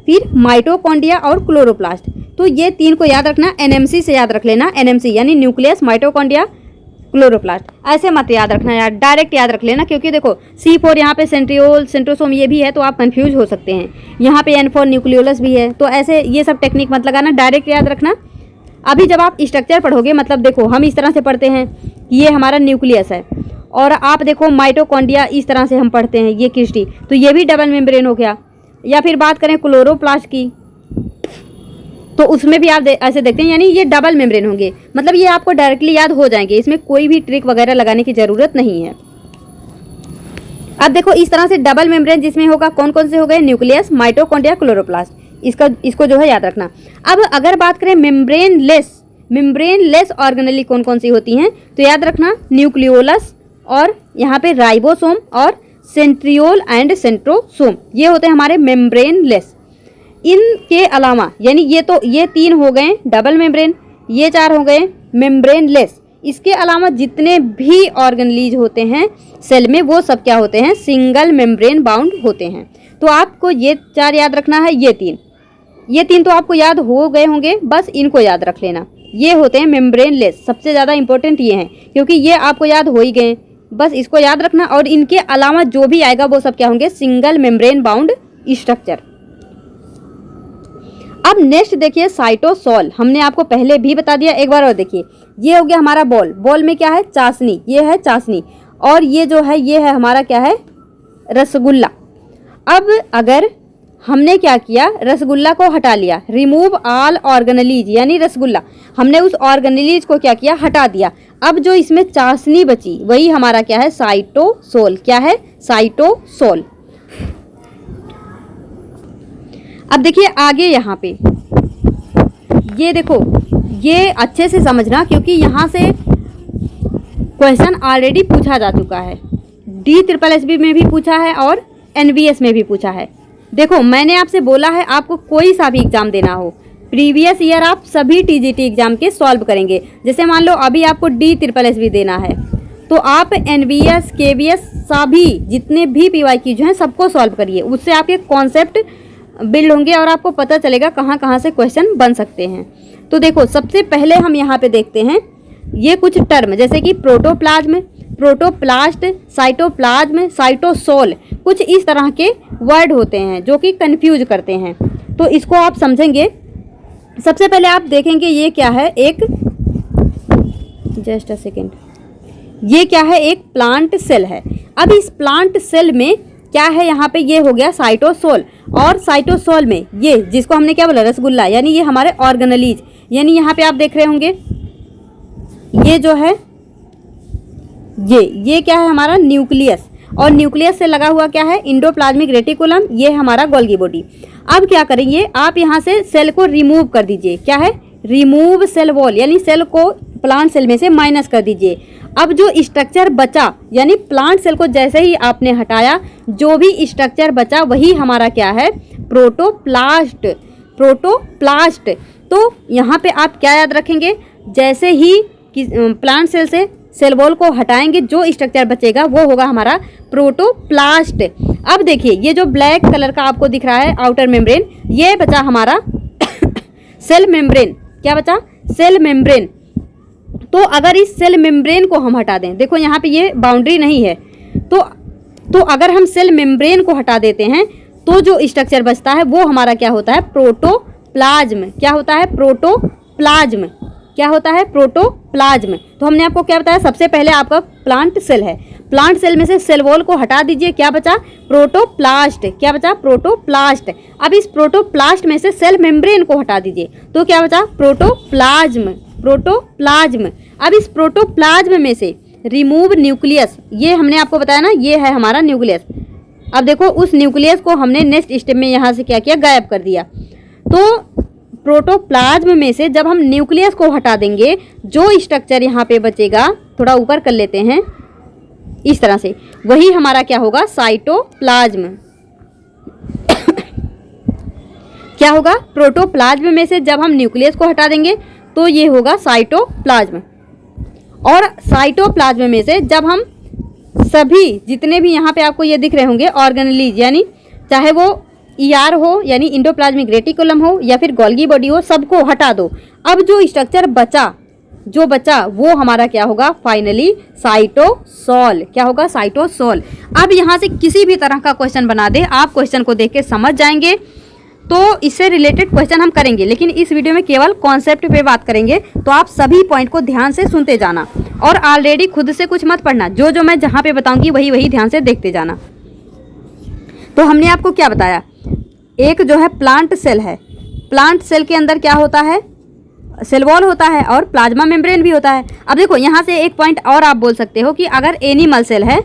फिर माइटोकॉन्ड्रिया और क्लोरोप्लास्ट। तो ये 3 को याद रखना, एनएमसी से याद रख लेना, एनएमसी यानी न्यूक्लियस, माइटोकॉन्ड्रिया, क्लोरोप्लास्ट। ऐसे मत याद रखना यार, डायरेक्ट याद रख लेना, क्योंकि देखो C4 यहाँ पे सेंट्रियोल, सेंट्रोसोम ये भी है, तो आप कंफ्यूज हो सकते हैं। यहाँ पे N4 न्यूक्लियोलस भी है, तो ऐसे ये सब टेक्निक मत लगाना, डायरेक्ट याद रखना। अभी जब आप स्ट्रक्चर पढ़ोगे, मतलब देखो हम इस तरह से पढ़ते हैं, ये हमारा न्यूक्लियस है, और आप देखो माइटोकॉन्ड्रिया इस तरह से हम पढ़ते हैं, ये क्रिस्टी, तो ये भी डबल मेम्ब्रेन हो गया। या फिर बात करें क्लोरोप्लास्ट की, तो उसमें भी आप ऐसे देखते हैं, यानी ये डबल मेम्ब्रेन होंगे। मतलब ये आपको डायरेक्टली याद हो जाएंगे, इसमें कोई भी ट्रिक वगैरह लगाने की ज़रूरत नहीं है। अब देखो इस तरह से डबल मेम्ब्रेन जिसमें होगा, कौन कौन से हो गए, न्यूक्लियस, माइटोकॉन्ड्रिया, क्लोरोप्लास्ट। इसको जो है याद रखना। अब अगर बात करें मेम्ब्रेन लेस ऑर्गेनेली कौन कौन सी होती हैं, तो याद रखना न्यूक्लियोलस, और यहाँ पे राइबोसोम, और सेंट्रियोल एंड सेंट्रोसोम, ये होते हैं हमारे मेम्ब्रेन लेस। इनके अलावा, यानी ये 3 हो गए डबल मेम्ब्रेन, ये 4 हो गए मेम्ब्रेन लेस। इसके अलावा जितने भी ऑर्गेनेलीज होते हैं सेल में, वो सब क्या होते हैं, सिंगल मेम्ब्रेन बाउंड होते हैं। तो आपको ये 4 याद रखना है, ये 3 तो आपको याद हो गए होंगे, बस इनको याद रख लेना। ये होते हैं मेम्ब्रेन लेस, सबसे ज़्यादा इंपॉर्टेंट ये हैं, क्योंकि ये आपको याद हो ही गए, बस इसको याद रखना। और इनके अलावा जो भी आएगा वो सब क्या होंगे, सिंगल मेम्ब्रेन बाउंड स्ट्रक्चर। अब नेक्स्ट देखिए साइटोसोल, हमने आपको पहले भी बता दिया, एक बार और देखिए। ये हो गया हमारा बॉल में क्या है, चाशनी, ये है चाशनी, और ये जो है ये है हमारा क्या है, रसगुल्ला। अब अगर हमने क्या किया, रसगुल्ला को हटा लिया, रिमूव ऑल ऑर्गेनेलीज, यानी रसगुल्ला, हमने उस ऑर्गेनेलीज को क्या किया, हटा दिया। अब जो इसमें चाशनी बची वही हमारा क्या है, साइटोसोल। क्या है, साइटोसोल। अब देखिए आगे यहाँ पे, ये देखो, ये अच्छे से समझना, क्योंकि यहाँ से क्वेश्चन ऑलरेडी पूछा जा चुका है, DSSB में भी पूछा है और NVS में भी पूछा है। देखो मैंने आपसे बोला है आपको कोई सा भी एग्जाम देना हो, प्रीवियस ईयर आप सभी TGT एग्जाम के सॉल्व करेंगे। जैसे मान लो अभी आपको DSSB देना है, तो आप NVS, KVS सभी जितने भी PYQ जो हैं सबको सॉल्व करिए, उससे आपके कॉन्सेप्ट बिल्ड होंगे और आपको पता चलेगा कहाँ कहाँ से क्वेश्चन बन सकते हैं। तो देखो सबसे पहले हम यहाँ पे देखते हैं ये कुछ टर्म, जैसे कि प्रोटोप्लाज्म, प्रोटोप्लास्ट, साइटोप्लाज्म, साइटोसोल, कुछ इस तरह के वर्ड होते हैं जो कि कंफ्यूज करते हैं। तो इसको आप समझेंगे। सबसे पहले आप देखेंगे ये क्या है, एक जस्ट अ सेकेंड, ये क्या है, एक प्लांट सेल है। अब इस प्लांट सेल में क्या है यहाँ पे, ये हो गया साइटोसोल। और साइटोसोल में ये जिसको हमने क्या बोला, रसगुल्ला, यानी ये हमारे ऑर्गेनेलीज, यानी यहाँ पे आप देख रहे होंगे ये जो है ये क्या है हमारा न्यूक्लियस, और न्यूक्लियस से लगा हुआ क्या है इंडोप्लाज्मिक रेटिकुलम, ये हमारा गोल्गी बॉडी। अब क्या करेंगे, आप यहाँ से सेल को रिमूव कर दीजिए, क्या है रिमूव सेल वॉल, यानी सेल को प्लांट सेल में से माइनस कर दीजिए। अब जो स्ट्रक्चर बचा, यानी प्लांट सेल को जैसे ही आपने हटाया, जो भी स्ट्रक्चर बचा वही हमारा क्या है प्रोटोप्लास्ट। प्रोटोप्लास्ट, तो यहाँ पे आप क्या याद रखेंगे, जैसे ही प्लांट सेल से सेल वॉल को हटाएंगे जो स्ट्रक्चर बचेगा वो होगा हमारा प्रोटोप्लास्ट। अब देखिए ये जो ब्लैक कलर का आपको दिख रहा है आउटर मेम्ब्रेन, ये बचा हमारा सेल मेम्ब्रेन। क्या बचा, सेल मेम्ब्रेन। तो अगर इस सेल मेम्ब्रेन को हम हटा दें, देखो यहाँ पे ये बाउंड्री नहीं है, तो अगर हम सेल मेम्ब्रेन को हटा देते हैं तो जो स्ट्रक्चर बचता है वो हमारा क्या होता है प्रोटोप्लाज्म। क्या होता है प्रोटोप्लाज्म, क्या होता है प्रोटोप्लाज्म। तो हमने आपको क्या बताया, सबसे पहले आपका प्लांट सेल है, प्लांट सेल में से सेल वॉल को हटा दीजिए, क्या बचा प्रोटोप्लास्ट। क्या बचा प्रोटोप्लास्ट। अब इस प्रोटोप्लास्ट में से सेल मेम्ब्रेन को हटा दीजिए तो क्या बचा प्रोटोप्लाज्म। प्रोटोप्लाज्म। अब इस प्रोटोप्लाज्म में से रिमूव न्यूक्लियस, ये हमने आपको बताया ना, ये है हमारा न्यूक्लियस। अब देखो उस न्यूक्लियस को हमने नेक्स्ट स्टेप में यहाँ से क्या किया, गायब कर दिया। तो प्रोटोप्लाज्म में से जब हम न्यूक्लियस को हटा देंगे, जो स्ट्रक्चर यहाँ पे बचेगा, थोड़ा ऊपर कर लेते हैं इस तरह से, वही हमारा क्या होगा साइटोप्लाज्म। क्या होगा, प्रोटोप्लाज्म में से जब हम न्यूक्लियस को हटा देंगे तो ये होगा साइटोप्लाज्म। और साइटोप्लाज्म में से जब हम सभी जितने भी यहाँ पे आपको ये दिख रहे होंगे ऑर्गेनेलीज, यानी चाहे वो ईआर हो यानी इंडोप्लाज्मिक रेटिकुलम हो या फिर गोल्गी बॉडी हो, सबको हटा दो। अब जो स्ट्रक्चर बचा, जो बचा वो हमारा क्या होगा फाइनली साइटोसोल। क्या होगा साइटोसोल। अब यहाँ से किसी भी तरह का क्वेश्चन बना दे, आप क्वेश्चन को देख के समझ जाएंगे, तो इससे रिलेटेड क्वेश्चन हम करेंगे, लेकिन इस वीडियो में केवल कॉन्सेप्ट पे बात करेंगे। तो आप सभी पॉइंट को ध्यान से सुनते जाना और ऑलरेडी खुद से कुछ मत पढ़ना, जो मैं जहाँ पे बताऊंगी वही ध्यान से देखते जाना। तो हमने आपको क्या बताया, एक जो है प्लांट सेल है, प्लांट सेल के अंदर क्या होता है सेल वॉल होता है और प्लाज्मा मेम्ब्रेन भी होता है। अब देखो यहाँ से एक पॉइंट और आप बोल सकते हो कि अगर एनिमल सेल है,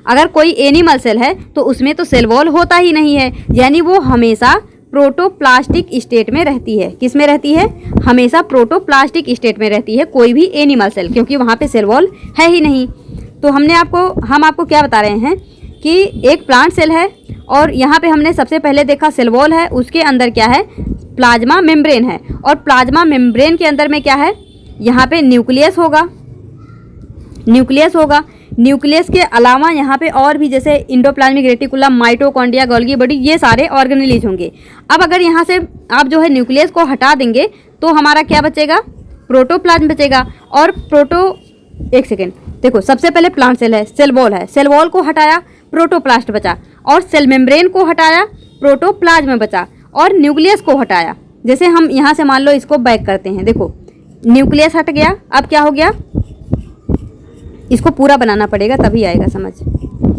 अगर कोई एनिमल सेल है तो उसमें तो सेल वॉल होता ही नहीं है, यानी वो हमेशा प्रोटोप्लास्टिक स्टेट में रहती है। किस में रहती है, हमेशा प्रोटोप्लास्टिक स्टेट में रहती है कोई भी एनिमल सेल, क्योंकि वहाँ पे सेल वॉल है ही नहीं। तो हम आपको क्या बता रहे हैं कि एक प्लांट सेल है और यहाँ पे हमने सबसे पहले देखा सेल वॉल है, उसके अंदर क्या है प्लाज्मा मेम्ब्रेन है, और प्लाज्मा मेम्ब्रेन के अंदर में क्या है, यहाँ पे न्यूक्लियस होगा, न्यूक्लियस होगा। न्यूक्लियस के अलावा यहाँ पे और भी जैसे endoplasmic reticulum, mitochondria, Golgi body, ये सारे ऑर्गेनेलीज होंगे। अब अगर यहाँ से आप जो है न्यूक्लियस को हटा देंगे तो हमारा क्या बचेगा प्रोटोप्लाज्म बचेगा। और एक सेकेंड देखो, सबसे पहले प्लांट सेल है, सेल वॉल है, सेल वॉल को हटाया प्रोटोप्लास्ट बचा, और सेल मेम्ब्रेन को हटाया प्रोटोप्लाज्म बचा, और न्यूक्लियस को हटाया। जैसे हम यहाँ से मान लो इसको बैक करते हैं, देखो न्यूक्लियस हट गया, अब क्या हो गया, इसको पूरा बनाना पड़ेगा तभी आएगा समझ।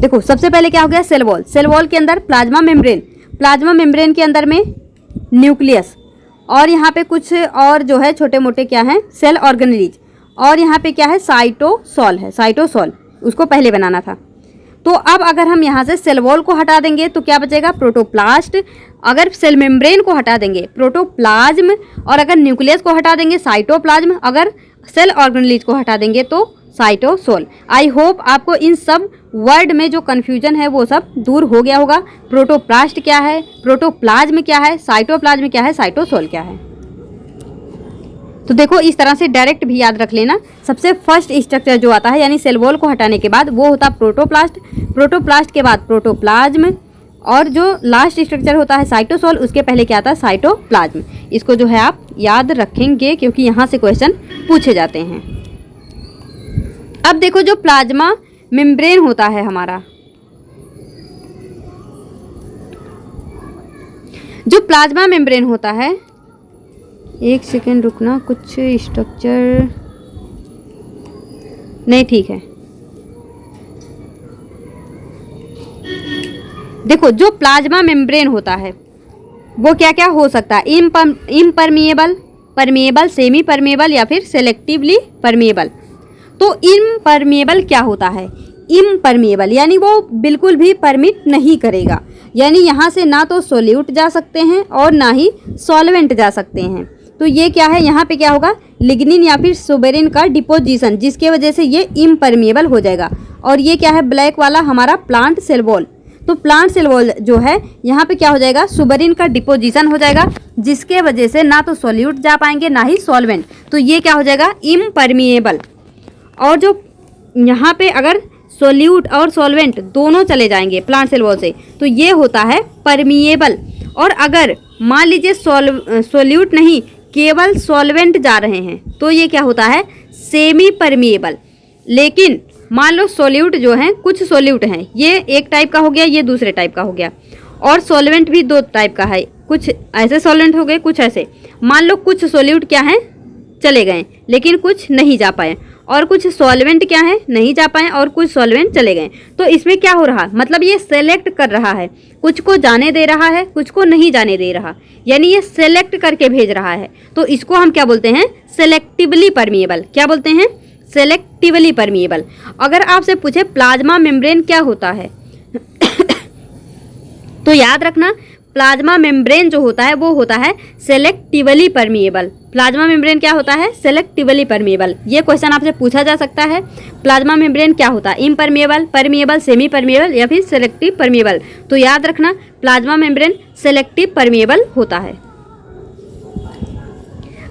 देखो सबसे पहले क्या हो गया सेल वॉल, सेल वॉल के अंदर प्लाज्मा मेम्ब्रेन, प्लाज्मा मेम्ब्रेन के अंदर में न्यूक्लियस, और यहाँ पे कुछ और जो है छोटे मोटे क्या हैं सेल ऑर्गेनेलीज, और यहाँ पे क्या है साइटोसोल है, साइटोसोल उसको पहले बनाना था। तो अब अगर हम यहाँ से सेल वॉल को हटा देंगे तो क्या बचेगा प्रोटोप्लास्ट, अगर सेल मेम्ब्रेन को हटा देंगे प्रोटोप्लाज्म, और अगर न्यूक्लियस को हटा देंगे साइटोप्लाज्म, अगर सेल ऑर्गेनेलीज को हटा देंगे तो साइटोसोल। आई होप आपको इन सब वर्ड में जो कन्फ्यूजन है वो सब दूर हो गया होगा। प्रोटोप्लास्ट क्या है, प्रोटोप्लाज्म क्या है, साइटोप्लाज्म क्या है, साइटोसोल क्या है। तो देखो इस तरह से डायरेक्ट भी याद रख लेना। सबसे फर्स्ट स्ट्रक्चर जो आता है यानी सेल वॉल को हटाने के बाद वो होता प्रोटोप्लास्ट, प्रोटोप्लास्ट के बाद प्रोटोप्लाज्म, और जो लास्ट स्ट्रक्चर होता है साइटोसोल, उसके पहले क्या आता है साइटोप्लाज्म। इसको जो है आप याद रखेंगे क्योंकि यहाँ से क्वेश्चन पूछे जाते हैं। अब देखो जो प्लाज्मा मेम्ब्रेन होता है हमारा, जो प्लाज्मा मेम्ब्रेन होता है, एक सेकेंड रुकना, कुछ स्ट्रक्चर नहीं ठीक है। देखो जो प्लाज्मा मेम्ब्रेन होता है वो क्या क्या हो सकता है, इम्परमिएबल, परमिएबल, सेमी परमिएबल या फिर सेलेक्टिवली परमिएबल। तो इम्परमिएबल क्या होता है, इम्परमिएबल यानी वो बिल्कुल भी परमिट नहीं करेगा, यानी यहाँ से ना तो सोल्यूट जा सकते हैं और ना ही सॉल्वेंट जा सकते हैं। तो ये क्या है, यहाँ पे क्या होगा, लिग्निन या फिर सुबेरिन का डिपोजिशन, जिसके वजह से ये इम्परमिएबल हो जाएगा। और ये क्या है, ब्लैक वाला हमारा प्लांट सेल वॉल। तो प्लांट सेल वॉल जो है यहाँ पे क्या हो जाएगा, सुबेरिन का डिपोजिशन हो जाएगा, जिसके वजह से ना तो सॉल्यूट जा पाएंगे ना ही सॉल्वेंट। तो ये क्या हो जाएगा, इम्परमिएबल। और जो यहाँ पे अगर सोल्यूट और सॉल्वेंट दोनों चले जाएंगे प्लांट सेल वॉल से तो ये होता है परमिएबल। और अगर मान लीजिए सोल्यूट नहीं केवल सॉल्वेंट जा रहे हैं तो ये क्या होता है, सेमी परमिएबल। लेकिन मान लो सोल्यूट जो हैं, कुछ सोल्यूट हैं, ये एक टाइप का हो गया, ये दूसरे टाइप का हो गया, और सॉल्वेंट भी दो टाइप का है, कुछ ऐसे सॉल्वेंट हो गए कुछ ऐसे। मान लो कुछ सोल्यूट क्या हैं, चले गए लेकिन कुछ नहीं जा पाए, और कुछ सॉल्वेंट क्या है, नहीं जा पाए और कुछ सॉल्वेंट चले गए। तो इसमें क्या हो रहा, मतलब ये सेलेक्ट कर रहा है, कुछ को जाने दे रहा है, कुछ को नहीं जाने दे रहा, यानी ये सेलेक्ट करके भेज रहा है। तो इसको हम क्या बोलते हैं, सेलेक्टिवली परमिएबल। क्या बोलते हैं, सेलेक्टिवली परमिएबल। अगर आपसे पूछे प्लाज्मा मेम्ब्रेन क्या होता है तो याद रखना प्लाज्मा मेम्ब्रेन जो होता है वो होता है सेलेक्टिवली परमिएबल। प्लाज्मा मेम्ब्रेन क्या होता है, सेलेक्टिवली परमिएबल। ये क्वेश्चन आपसे पूछा जा सकता है, प्लाज्मा मेम्ब्रेन क्या होता है, इम्परमिएबल, परमिएबल, सेमी परमिएबल या फिर सेलेक्टिव परमिएबल। तो याद रखना प्लाज्मा मेम्ब्रेन सेलेक्टिव परमिएबल होता है।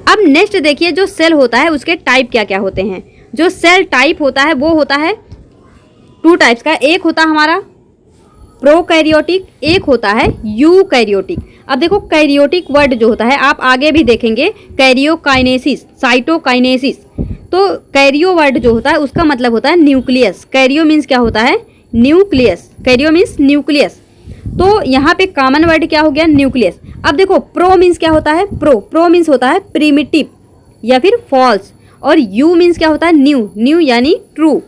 अब नेक्स्ट देखिए, जो सेल होता है उसके टाइप क्या क्या होते हैं। जो सेल टाइप होता है वो होता है टू टाइप्स का, एक होता है हमारा प्रोकैरियोटिक, एक होता है यूकैरियोटिक। अब देखो कैरियोटिक वर्ड जो होता है आप आगे भी देखेंगे, कैरियोकाइनेसिस, साइटोकाइनेसिस। तो कैरियो वर्ड जो होता है उसका मतलब होता है न्यूक्लियस। कैरियो मीन्स क्या होता है, न्यूक्लियस, कैरियो मीन्स न्यूक्लियस। तो यहाँ पे कॉमन वर्ड क्या हो गया, न्यूक्लियस। अब देखो प्रो मीन्स क्या होता है, प्रो मीन्स होता है प्रिमिटिव या फिर फॉल्स, और यू मीन्स क्या होता है, न्यू यानी ट्रू।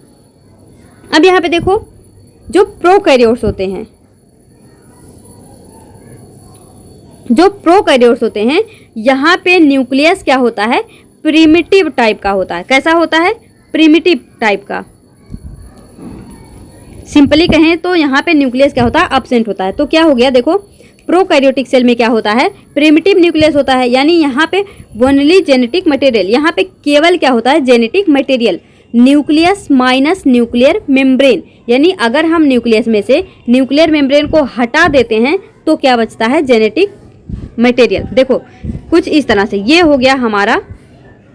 अब यहाँ पे देखो जो प्रोकैरियोट्स होते हैं, जो प्रोकैरियोट्स होते हैं यहाँ पे न्यूक्लियस क्या होता है, प्रिमिटिव टाइप का होता है। कैसा होता है, प्रिमिटिव टाइप का। सिंपली कहें तो यहाँ पे न्यूक्लियस क्या होता है, एब्सेंट होता है। तो क्या हो गया, देखो प्रोकैरियोटिक सेल में क्या होता है, प्रिमिटिव न्यूक्लियस होता है, यानी यहाँ पे ओनली जेनेटिक मटेरियल, यहाँ पे केवल क्या होता है, genetic material. Nucleus minus nuclear membrane, यानी अगर हम न्यूक्लियस में से न्यूक्लियर मेम्ब्रेन को हटा देते हैं तो क्या बचता है, जेनेटिक मटेरियल। देखो कुछ इस तरह से, ये हो गया हमारा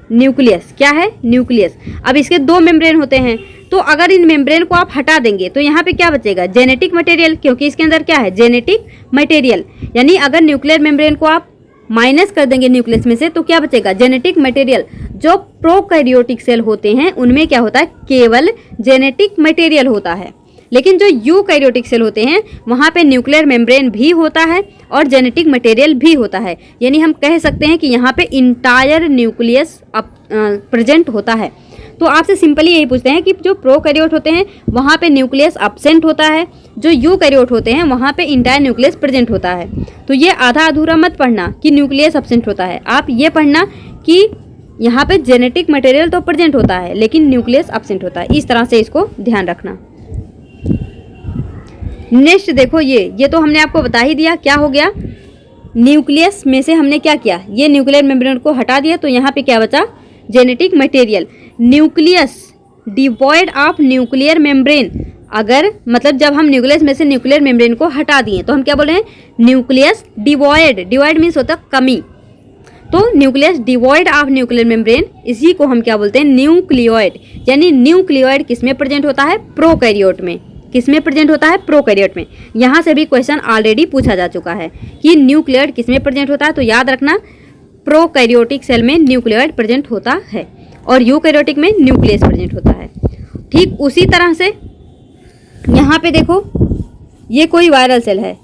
न्यूक्लियस। क्या है, न्यूक्लियस। अब इसके दो मेम्ब्रेन होते हैं, तो अगर इन मेम्ब्रेन को आप हटा देंगे तो यहाँ पे क्या बचेगा, जेनेटिक मटेरियल, क्योंकि इसके अंदर क्या है, जेनेटिक मटेरियल। यानी अगर न्यूक्लियर मेम्ब्रेन को आप माइनस कर देंगे न्यूक्लियस में से तो क्या बचेगा, जेनेटिक मटेरियल। जो प्रोकैरियोटिक सेल होते हैं उनमें क्या होता है, केवल जेनेटिक मटेरियल होता है। लेकिन जो यूकैरियोटिक सेल होते हैं वहाँ पे न्यूक्लियर मेम्ब्रेन भी होता है और जेनेटिक मटेरियल भी होता है। यानी हम कह सकते हैं कि यहाँ पे इंटायर न्यूक्लियस प्रेजेंट होता है। तो आपसे सिंपली यही पूछते हैं कि जो प्रोकैरियोट होते हैं वहाँ पे न्यूक्लियस एब्सेंट होता है, जो यूकैरियोट होते हैं वहाँ पे इंटायर न्यूक्लियस प्रेजेंट होता है। तो ये आधा अधूरा मत पढ़ना कि न्यूक्लियस एब्सेंट होता है, आप ये पढ़ना कि यहाँ पे जेनेटिक मटेरियल तो प्रेजेंट होता है लेकिन न्यूक्लियस एब्सेंट होता है। इस तरह से इसको ध्यान रखना। नेक्स्ट देखो, ये तो हमने आपको बता ही दिया क्या हो गया, न्यूक्लियस में से हमने क्या किया, ये न्यूक्लियर मेम्ब्रेन को हटा दिया तो यहाँ पे क्या बचा, genetic material. Nucleus devoid of nuclear membrane, अगर मतलब जब हम न्यूक्लियस में से न्यूक्लियर मेम्ब्रेन को हटा दिए तो हम क्या बोल रहे हैं, न्यूक्लियस डिवॉइड। डिवॉइड मीन्स होता है कमी, तो nucleus devoid of nuclear membrane, इसी को हम क्या बोलते हैं, न्यूक्लियोइड। यानी न्यूक्लियोइड किसमें प्रेजेंट होता है, प्रोकैरियोट में। किसमें प्रेजेंट होता है, प्रोकैरियोट में। यहाँ से भी क्वेश्चन ऑलरेडी पूछा जा चुका है कि न्यूक्लियोइड किसमें प्रेजेंट होता है, तो याद रखना प्रोकैरियोटिक सेल में न्यूक्लियोइड प्रेजेंट होता है और यूकैरियोटिक में न्यूक्लियस प्रेजेंट होता है। ठीक उसी तरह से यहाँ पे देखो, ये कोई वायरल सेल है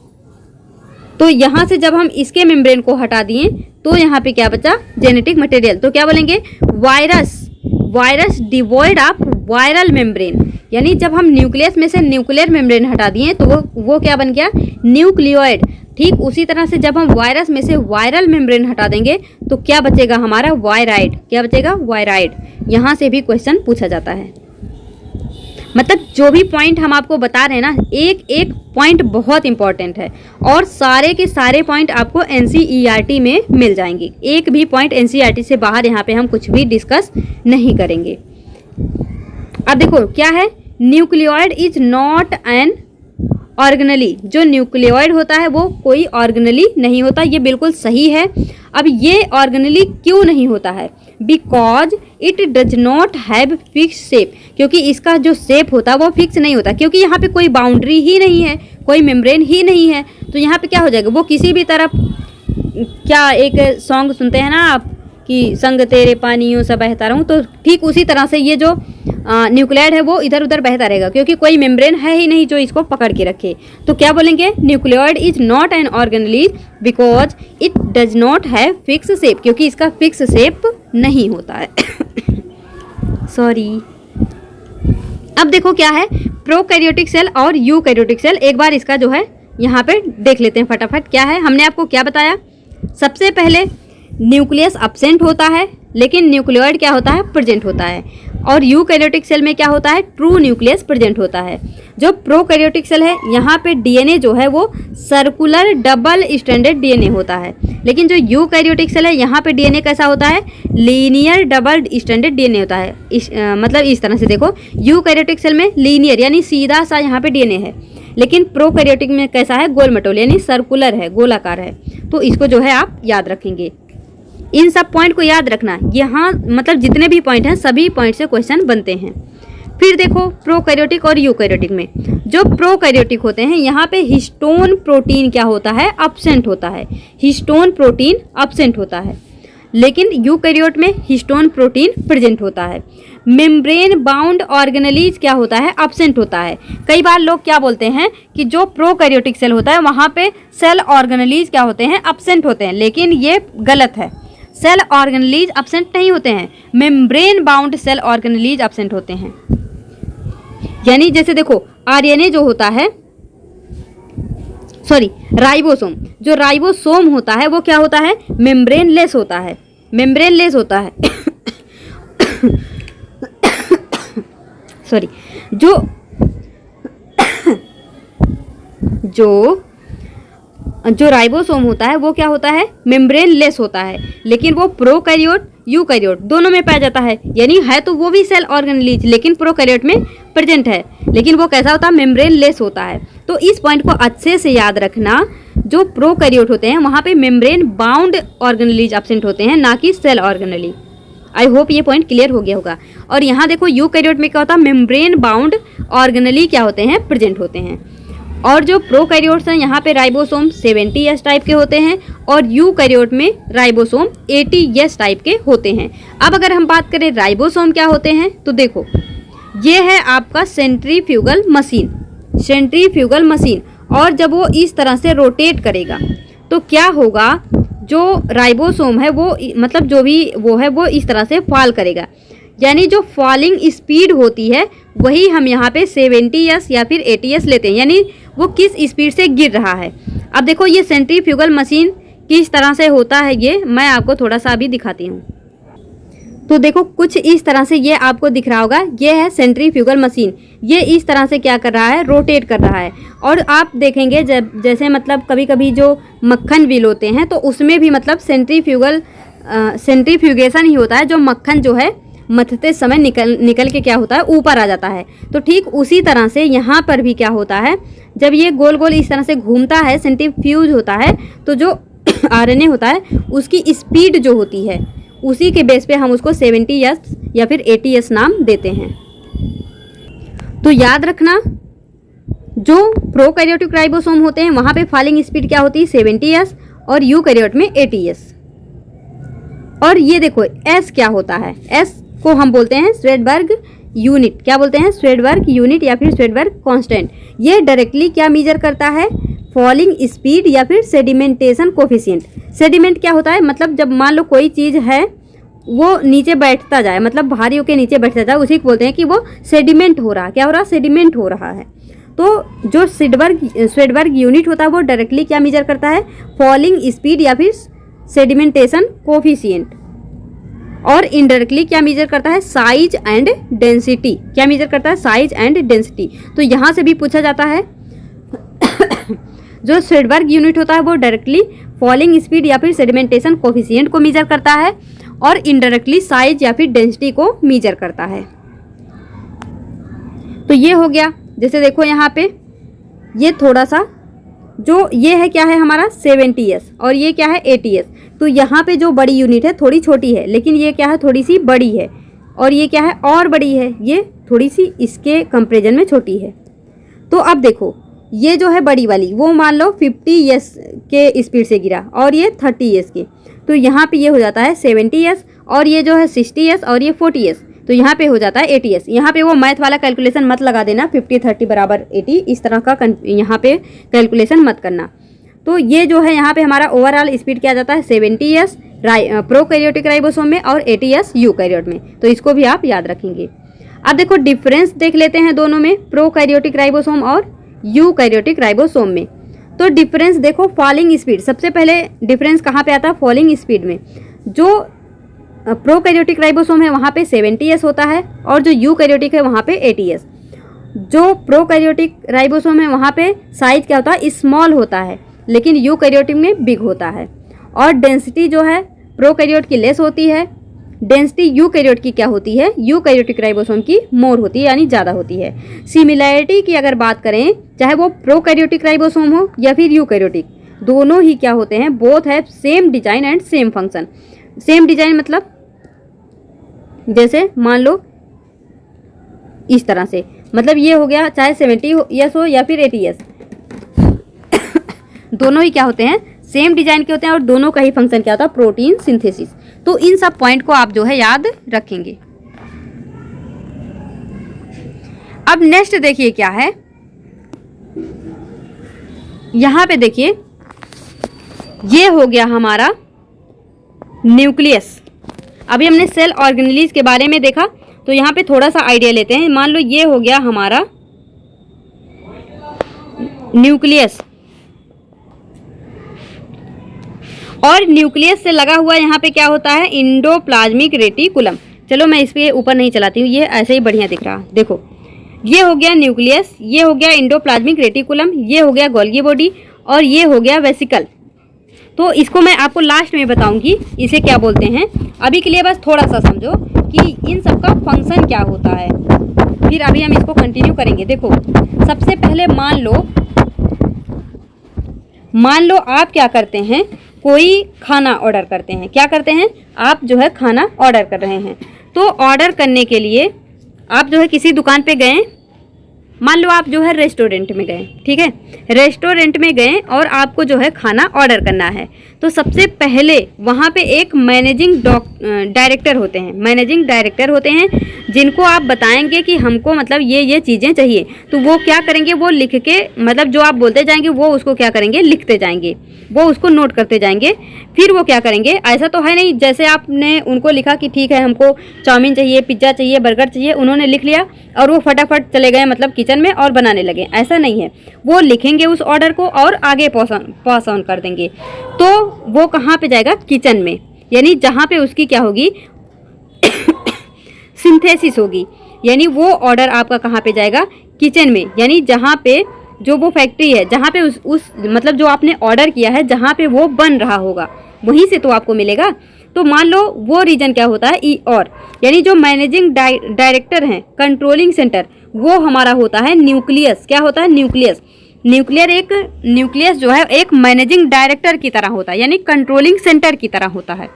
तो यहाँ से जब हम इसके मेम्ब्रेन को हटा दिए तो यहाँ पे क्या बचा, जेनेटिक मटेरियल। तो क्या बोलेंगे, virus devoid of viral membrane. यानी जब हम न्यूक्लियस में से न्यूक्लियर मेम्ब्रेन हटा दिए तो वो क्या बन गया, न्यूक्लियोइड। ठीक उसी तरह से जब हम वायरस में से वायरल मेम्ब्रेन हटा देंगे तो क्या बचेगा हमारा, वायराइड। क्या बचेगा, वायराइड। यहाँ से भी क्वेश्चन पूछा जाता है। मतलब जो भी पॉइंट हम आपको बता रहे हैं ना, एक एक पॉइंट बहुत इंपॉर्टेंट है और सारे के सारे पॉइंट आपको एनसीईआरटी में मिल जाएंगे। एक भी पॉइंट एनसीईआरटी से बाहर यहाँ पे हम कुछ भी डिस्कस नहीं करेंगे। अब देखो क्या है, nucleoid is not an organelle. जो न्यूक्लियोइड होता है वो कोई ऑर्गेनली नहीं होता, ये बिल्कुल सही है। अब ये ऑर्गेनली क्यों नहीं होता है, because it does not have fix shape. क्योंकि इसका जो शेप होता है वो फिक्स नहीं होता, क्योंकि यहाँ पे कोई बाउंड्री ही नहीं है, कोई मेम्ब्रेन ही नहीं है। तो यहाँ पे क्या हो जाएगा, वो किसी भी तरफ, क्या एक सॉन्ग सुनते हैं ना आप कि संग तेरे पानियों से बहता रहूं, तो ठीक उसी तरह से ये जो न्यूक्लियोइड है वो इधर उधर बहता रहेगा, क्योंकि कोई मेम्ब्रेन है ही नहीं जो इसको पकड़ के रखे। तो क्या बोलेंगे, nucleoid is not an organelle because it does not have fix shape, क्योंकि इसका फिक्स शेप नहीं होता है। सॉरी। अब देखो क्या है, प्रोकैरियोटिक सेल और यूकैरियोटिक सेल। एक बार इसका जो है यहाँ पे देख लेते हैं फटाफट। क्या है, हमने आपको क्या बताया, सबसे पहले न्यूक्लियस अब्सेंट होता है लेकिन न्यूक्लियोइड क्या होता है, प्रेजेंट होता है। और यूकैरियोटिक सेल में क्या होता है, ट्रू न्यूक्लियस प्रेजेंट होता है। जो प्रोकैरियोटिक सेल है यहाँ पे डीएनए जो है वो सर्कुलर डबल स्ट्रैंडेड डीएनए होता है, लेकिन जो यूकैरियोटिक सेल है यहाँ पे डीएनए कैसा होता है, लीनियर डबल स्ट्रैंडेड डीएनए होता है। मतलब इस तरह से देखो, यूकैरियोटिक सेल में लीनियर यानी सीधा सा यहाँ पे डीएनए है, लेकिन प्रोकैरियोटिक में कैसा है, गोल मटोल यानी सर्कुलर है, गोलाकार है। तो इसको जो है आप याद रखेंगे, इन सब पॉइंट को याद रखना। यहाँ मतलब जितने भी पॉइंट हैं सभी पॉइंट से क्वेश्चन बनते हैं। फिर देखो प्रोकैरियोटिक और यूकैरियोटिक में, जो प्रोकैरियोटिक होते हैं यहाँ पे हिस्टोन प्रोटीन क्या होता है, अब्सेंट होता है। हिस्टोन प्रोटीन अब्सेंट होता है, लेकिन यूकैरियोट में हिस्टोन प्रोटीन प्रेजेंट होता है। मेम्ब्रेन बाउंड ऑर्गेनेलीज क्या होता है, अब्सेंट होता है। कई बार लोग क्या बोलते हैं कि जो प्रोकैरियोटिक सेल होता है वहाँ पे सेल ऑर्गेनेलीज क्या होते हैं, अब्सेंट होते हैं, लेकिन ये गलत है। सेल ऑर्गेनेलीज अब्सेंट नहीं होते हैं, membrane bound cell organelles absent होते हैं। यानी जैसे देखो आरएनए जो होता है, सॉरी राइबोसोम, जो राइबोसोम होता है वो क्या होता है, मेम्ब्रेन लेस होता है, मेम्ब्रेन लेस होता है। सॉरी, जो राइबोसोम होता है वो क्या होता है, मेम्ब्रेन लेस होता है, लेकिन वो प्रोकैरियोट यूकैरियोट दोनों में पाया जाता है। यानी है तो वो भी सेल ऑर्गेनेलीज, लेकिन प्रोकैरियोट में प्रेजेंट है, लेकिन वो कैसा होता है, मेम्ब्रेन लेस होता है। तो इस पॉइंट को अच्छे से याद रखना, जो प्रोकैरियोट होते हैं वहाँ पे मेम्ब्रेन बाउंड ऑर्गेनेलीज अब्सेंट होते हैं, ना कि सेल ऑर्गेनेली। आई होप ये पॉइंट क्लियर हो गया होगा। और यहाँ देखो यूकैरियोट में क्या होता है, मेम्ब्रेन बाउंड ऑर्गेनेली क्या होते हैं, प्रेजेंट होते हैं। और जो प्रोकैरियोट्स हैं यहाँ पे राइबोसोम 70S टाइप के होते हैं और यूकैरियोट में राइबोसोम 80S टाइप के होते हैं। अब अगर हम बात करें राइबोसोम क्या होते हैं, तो देखो ये है आपका सेंट्रीफ्यूगल मशीन, सेंट्रीफ्यूगल मशीन। और जब वो इस तरह से रोटेट करेगा तो क्या होगा, जो राइबोसोम है वो मतलब जो भी वो है वो इस तरह से फॉल करेगा। यानी जो फॉलिंग स्पीड होती है वही हम यहाँ पे 70S या फिर 80S लेते हैं, यानी वो किस स्पीड से गिर रहा है। अब देखो ये सेंट्रीफ्यूगल मशीन किस तरह से होता है, ये मैं आपको थोड़ा सा अभी दिखाती हूँ। तो देखो कुछ इस तरह से ये आपको दिख रहा होगा, ये है सेंट्रीफ्यूगल मशीन। ये इस तरह से क्या कर रहा है, रोटेट कर रहा है। और आप देखेंगे जब जैसे मतलब कभी कभी जो मक्खन व्हील होते हैं तो उसमें भी मतलब सेंट्रीफ्यूगेशन ही होता है, जो मक्खन जो है मथते समय निकल के क्या होता है, ऊपर आ जाता है। तो ठीक उसी तरह से यहाँ पर भी क्या होता है, जब ये गोल गोल इस तरह से घूमता है, सेंट्रीफ्यूज होता है, तो जो आरएनए होता है उसकी स्पीड जो होती है उसी के बेस पे हम उसको 70S या फिर 80S नाम देते हैं। तो याद रखना, जो प्रोकैरियोटिक राइबोसोम होते हैं वहाँ पे फॉलिंग स्पीड क्या होती है, 70S, और यूकैरियोट में 80S। और ये देखो S क्या होता है, S को हम बोलते हैं श्वेडबर्ग यूनिट। क्या बोलते हैं, श्वेडबर्ग यूनिट या फिर श्वेडबर्ग कांस्टेंट। ये डायरेक्टली क्या मेजर करता है, फॉलिंग स्पीड या फिर सेडिमेंटेशन कोफिशिएंट। सेडिमेंट क्या होता है, मतलब जब मान लो कोई चीज़ है वो नीचे बैठता जाए, मतलब भारी होकर नीचे बैठता जाए, उसी को बोलते हैं कि वो सेडिमेंट हो रहा है। क्या हो रहा है? सेडिमेंट हो रहा है। तो जो स्वेडबर्ग यूनिट होता है वो डायरेक्टली क्या मेजर करता है? फॉलिंग स्पीड या फिर सेडिमेंटेशन कोफिशिएंट। और इनडायरेक्टली क्या मेजर करता है? Size and density. क्या मेजर करता है? Size and density. तो यहाँ से भी पूछा जाता है जो स्वेडबर्ग यूनिट होता है वो डायरेक्टली फॉलिंग स्पीड या फिर सेडिमेंटेशन कोफिशिएंट को मेजर करता है और इनडायरेक्टली साइज या फिर डेंसिटी को मेजर करता है। तो ये हो गया। जैसे देखो यहाँ पे ये थोड़ा सा जो ये है क्या है हमारा 70s और ये क्या है 80s। तो यहाँ पे जो बड़ी यूनिट है थोड़ी छोटी है, लेकिन ये क्या है? थोड़ी सी बड़ी है। और ये क्या है? और बड़ी है, ये थोड़ी सी इसके कंपेरिजन में छोटी है। तो अब देखो ये जो है बड़ी वाली वो मान लो 50s के स्पीड से गिरा और ये 30s के, तो यहाँ पे ये हो जाता है 70s और ये जो है 60s और ये 40s, तो यहाँ पे हो जाता है 80s। यहाँ पे वो मैथ वाला कैलकुलेशन मत लगा देना 50 30 बराबर 80, इस तरह का यहाँ पे कैलकुलेशन मत करना। तो ये जो है यहाँ पे हमारा ओवरऑल स्पीड क्या जाता है? 70s प्रोकैरियोटिक राइबोसोम में और 80s यूकैरियोट में। तो इसको भी आप याद रखेंगे। अब देखो डिफरेंस देख लेते हैं दोनों में, प्रोकैरियोटिक राइबोसोम और यूकैरियोटिक राइबोसोम में। तो डिफरेंस देखो, फॉलिंग स्पीड सबसे पहले डिफरेंस कहाँ पे आता है? फॉलिंग स्पीड में। जो प्रोकैरियोटिक राइबोसोम है वहाँ पे 70s होता है और जो यूकैरियोटिक है वहाँ पे 80s। जो प्रोकैरियोटिक राइबोसोम है वहाँ पे साइज क्या होता है? स्मॉल होता है, लेकिन यूकैरियोटिक में बिग होता है। और डेंसिटी जो है प्रोकैरियोट की लेस होती है, डेंसिटी यूकैरियोट की क्या होती है? यूकैरियोटिक राइबोसोम की मोर होती है, यानी ज़्यादा होती है। सिमिलैरिटी की अगर बात करें, चाहे वो प्रोकैरियोटिक राइबोसोम हो या फिर यूकैरियोटिक, दोनों ही क्या होते हैं? Both have same design and same function. Same design मतलब जैसे मान लो इस तरह से, मतलब ये हो गया चाहे 70s हो या फिर 80s, दोनों ही क्या होते हैं? सेम डिजाइन के होते हैं और दोनों का ही फंक्शन क्या होता है? Protein synthesis. तो इन सब पॉइंट को आप जो है याद रखेंगे। अब नेक्स्ट देखिए क्या है, यहां पे देखिए ये हो गया हमारा न्यूक्लियस। अभी हमने सेल ऑर्गेनेलिज के बारे में देखा, तो यहाँ पे थोड़ा सा आइडिया लेते हैं। मान लो ये हो गया हमारा न्यूक्लियस और न्यूक्लियस से लगा हुआ यहाँ पे क्या होता है? Endoplasmic reticulum. चलो मैं इस पे ऊपर नहीं चलाती हूँ, ये ऐसे ही बढ़िया दिख रहा। देखो ये हो गया न्यूक्लियस, ये हो गया इंडोप्लाज्मिक रेटिकुलम, ये हो गया गोल्गी बॉडी और ये हो गया वेसिकल। तो इसको मैं आपको लास्ट में बताऊंगी इसे क्या बोलते हैं। अभी के लिए बस थोड़ा सा समझो कि इन सब का फंक्शन क्या होता है, फिर अभी हम इसको कंटिन्यू करेंगे। देखो सबसे पहले मान लो आप क्या करते हैं? कोई खाना ऑर्डर करते हैं। क्या करते हैं? आप जो है खाना ऑर्डर कर रहे हैं। तो ऑर्डर करने के लिए आप जो है किसी दुकान पे गए, मान लो आप जो है रेस्टोरेंट में गए, ठीक है, रेस्टोरेंट में गए और आपको जो है खाना ऑर्डर करना है। तो सबसे पहले वहाँ पे एक मैनेजिंग डायरेक्टर होते हैं, मैनेजिंग डायरेक्टर होते हैं जिनको आप बताएंगे कि हमको मतलब ये चीज़ें चाहिए। तो वो क्या करेंगे? वो लिख के, मतलब जो आप बोलते जाएंगे वो उसको क्या करेंगे? लिखते जाएंगे, वो उसको नोट करते जाएंगे। फिर वो क्या करेंगे? ऐसा तो है नहीं जैसे आपने उनको लिखा कि ठीक है हमको चाउमीन चाहिए, पिज्ज़ा चाहिए, बर्गर चाहिए, उन्होंने लिख लिया और वो फटाफट चले गए मतलब किचन में और बनाने लगे। ऐसा नहीं है, वो लिखेंगे उस ऑर्डर को और आगे पास ऑन कर देंगे। तो वो कहाँ पे जाएगा? किचन में, यानी जहाँ पे उसकी क्या होगी? सिंथेसिस होगी। यानी वो ऑर्डर आपका कहाँ पे जाएगा? किचन में, यानी जहाँ पे जो वो फैक्ट्री है, जहाँ पे उस मतलब जो आपने ऑर्डर किया है जहाँ पे वो बन रहा होगा वहीं से तो आपको मिलेगा। तो मान लो वो रीजन क्या होता है? ई और, यानी जो मैनेजिंग डायरेक्टर हैं, कंट्रोलिंग सेंटर, वो हमारा होता है न्यूक्लियस। क्या होता है? न्यूक्लियस। न्यूक्लियस जो है एक मैनेजिंग डायरेक्टर की तरह होता है, यानी कंट्रोलिंग सेंटर की तरह होता है।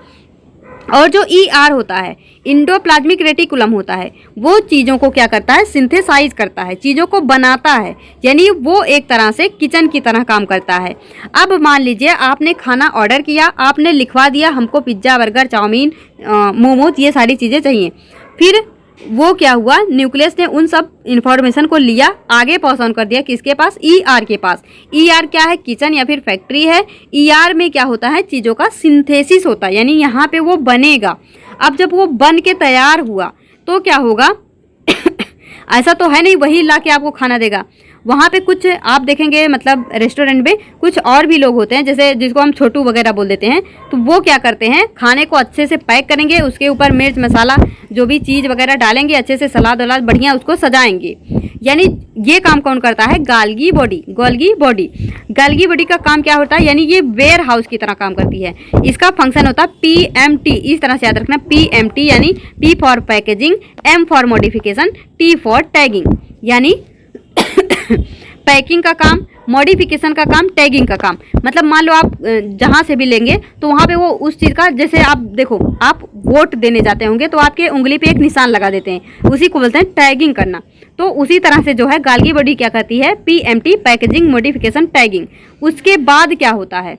और जो ER होता है, इंडोप्लाज्मिक रेटिकुलम होता है, वो चीज़ों को क्या करता है? सिंथेसाइज करता है, चीज़ों को बनाता है, यानी वो एक तरह से किचन की तरह काम करता है। अब मान लीजिए आपने खाना ऑर्डर किया, आपने लिखवा दिया हमको पिज्ज़ा, बर्गर, चाउमीन, मोमोज, ये सारी चीज़ें चाहिए। फिर वो क्या हुआ? न्यूक्लियस ने उन सब इन्फॉर्मेशन को लिया, आगे पास ऑन कर दिया किसके पास? ER के पास। ER क्या है? किचन या फिर फैक्ट्री है। ER में क्या होता है? चीज़ों का सिंथेसिस होता है, यानी यहाँ पे वो बनेगा। अब जब वो बन के तैयार हुआ तो क्या होगा ऐसा तो है नहीं वही ला के आपको खाना देगा। वहाँ पे कुछ आप देखेंगे, मतलब रेस्टोरेंट में कुछ और भी लोग होते हैं, जैसे जिसको हम छोटू वगैरह बोल देते हैं, तो वो क्या करते हैं, खाने को अच्छे से पैक करेंगे, उसके ऊपर मिर्च मसाला जो भी चीज़ वगैरह डालेंगे, अच्छे से सलाद वलाद बढ़िया उसको सजाएंगे। यानी ये काम कौन करता है, गाल्गी बॉडी। गाल्गी बॉडी का काम क्या होता है, यानी ये वेयर हाउस की तरह काम करती है। इसका फंक्शन होता है PMT, इस तरह से याद रखना, PMT यानी P for packaging, M for modification, T for tagging. यानी पैकिंग का काम, मॉडिफिकेशन का काम, टैगिंग का काम। मतलब मान लो आप जहाँ से भी लेंगे तो वहाँ पे वो उस चीज़ का, जैसे आप देखो आप वोट देने जाते होंगे तो आपके उंगली पे एक निशान लगा देते हैं, उसी को बोलते हैं टैगिंग करना। तो उसी तरह से जो है गाल्गी बॉडी क्या करती है, PMT पैकेजिंग, मॉडिफिकेशन, टैगिंग। उसके बाद क्या होता है,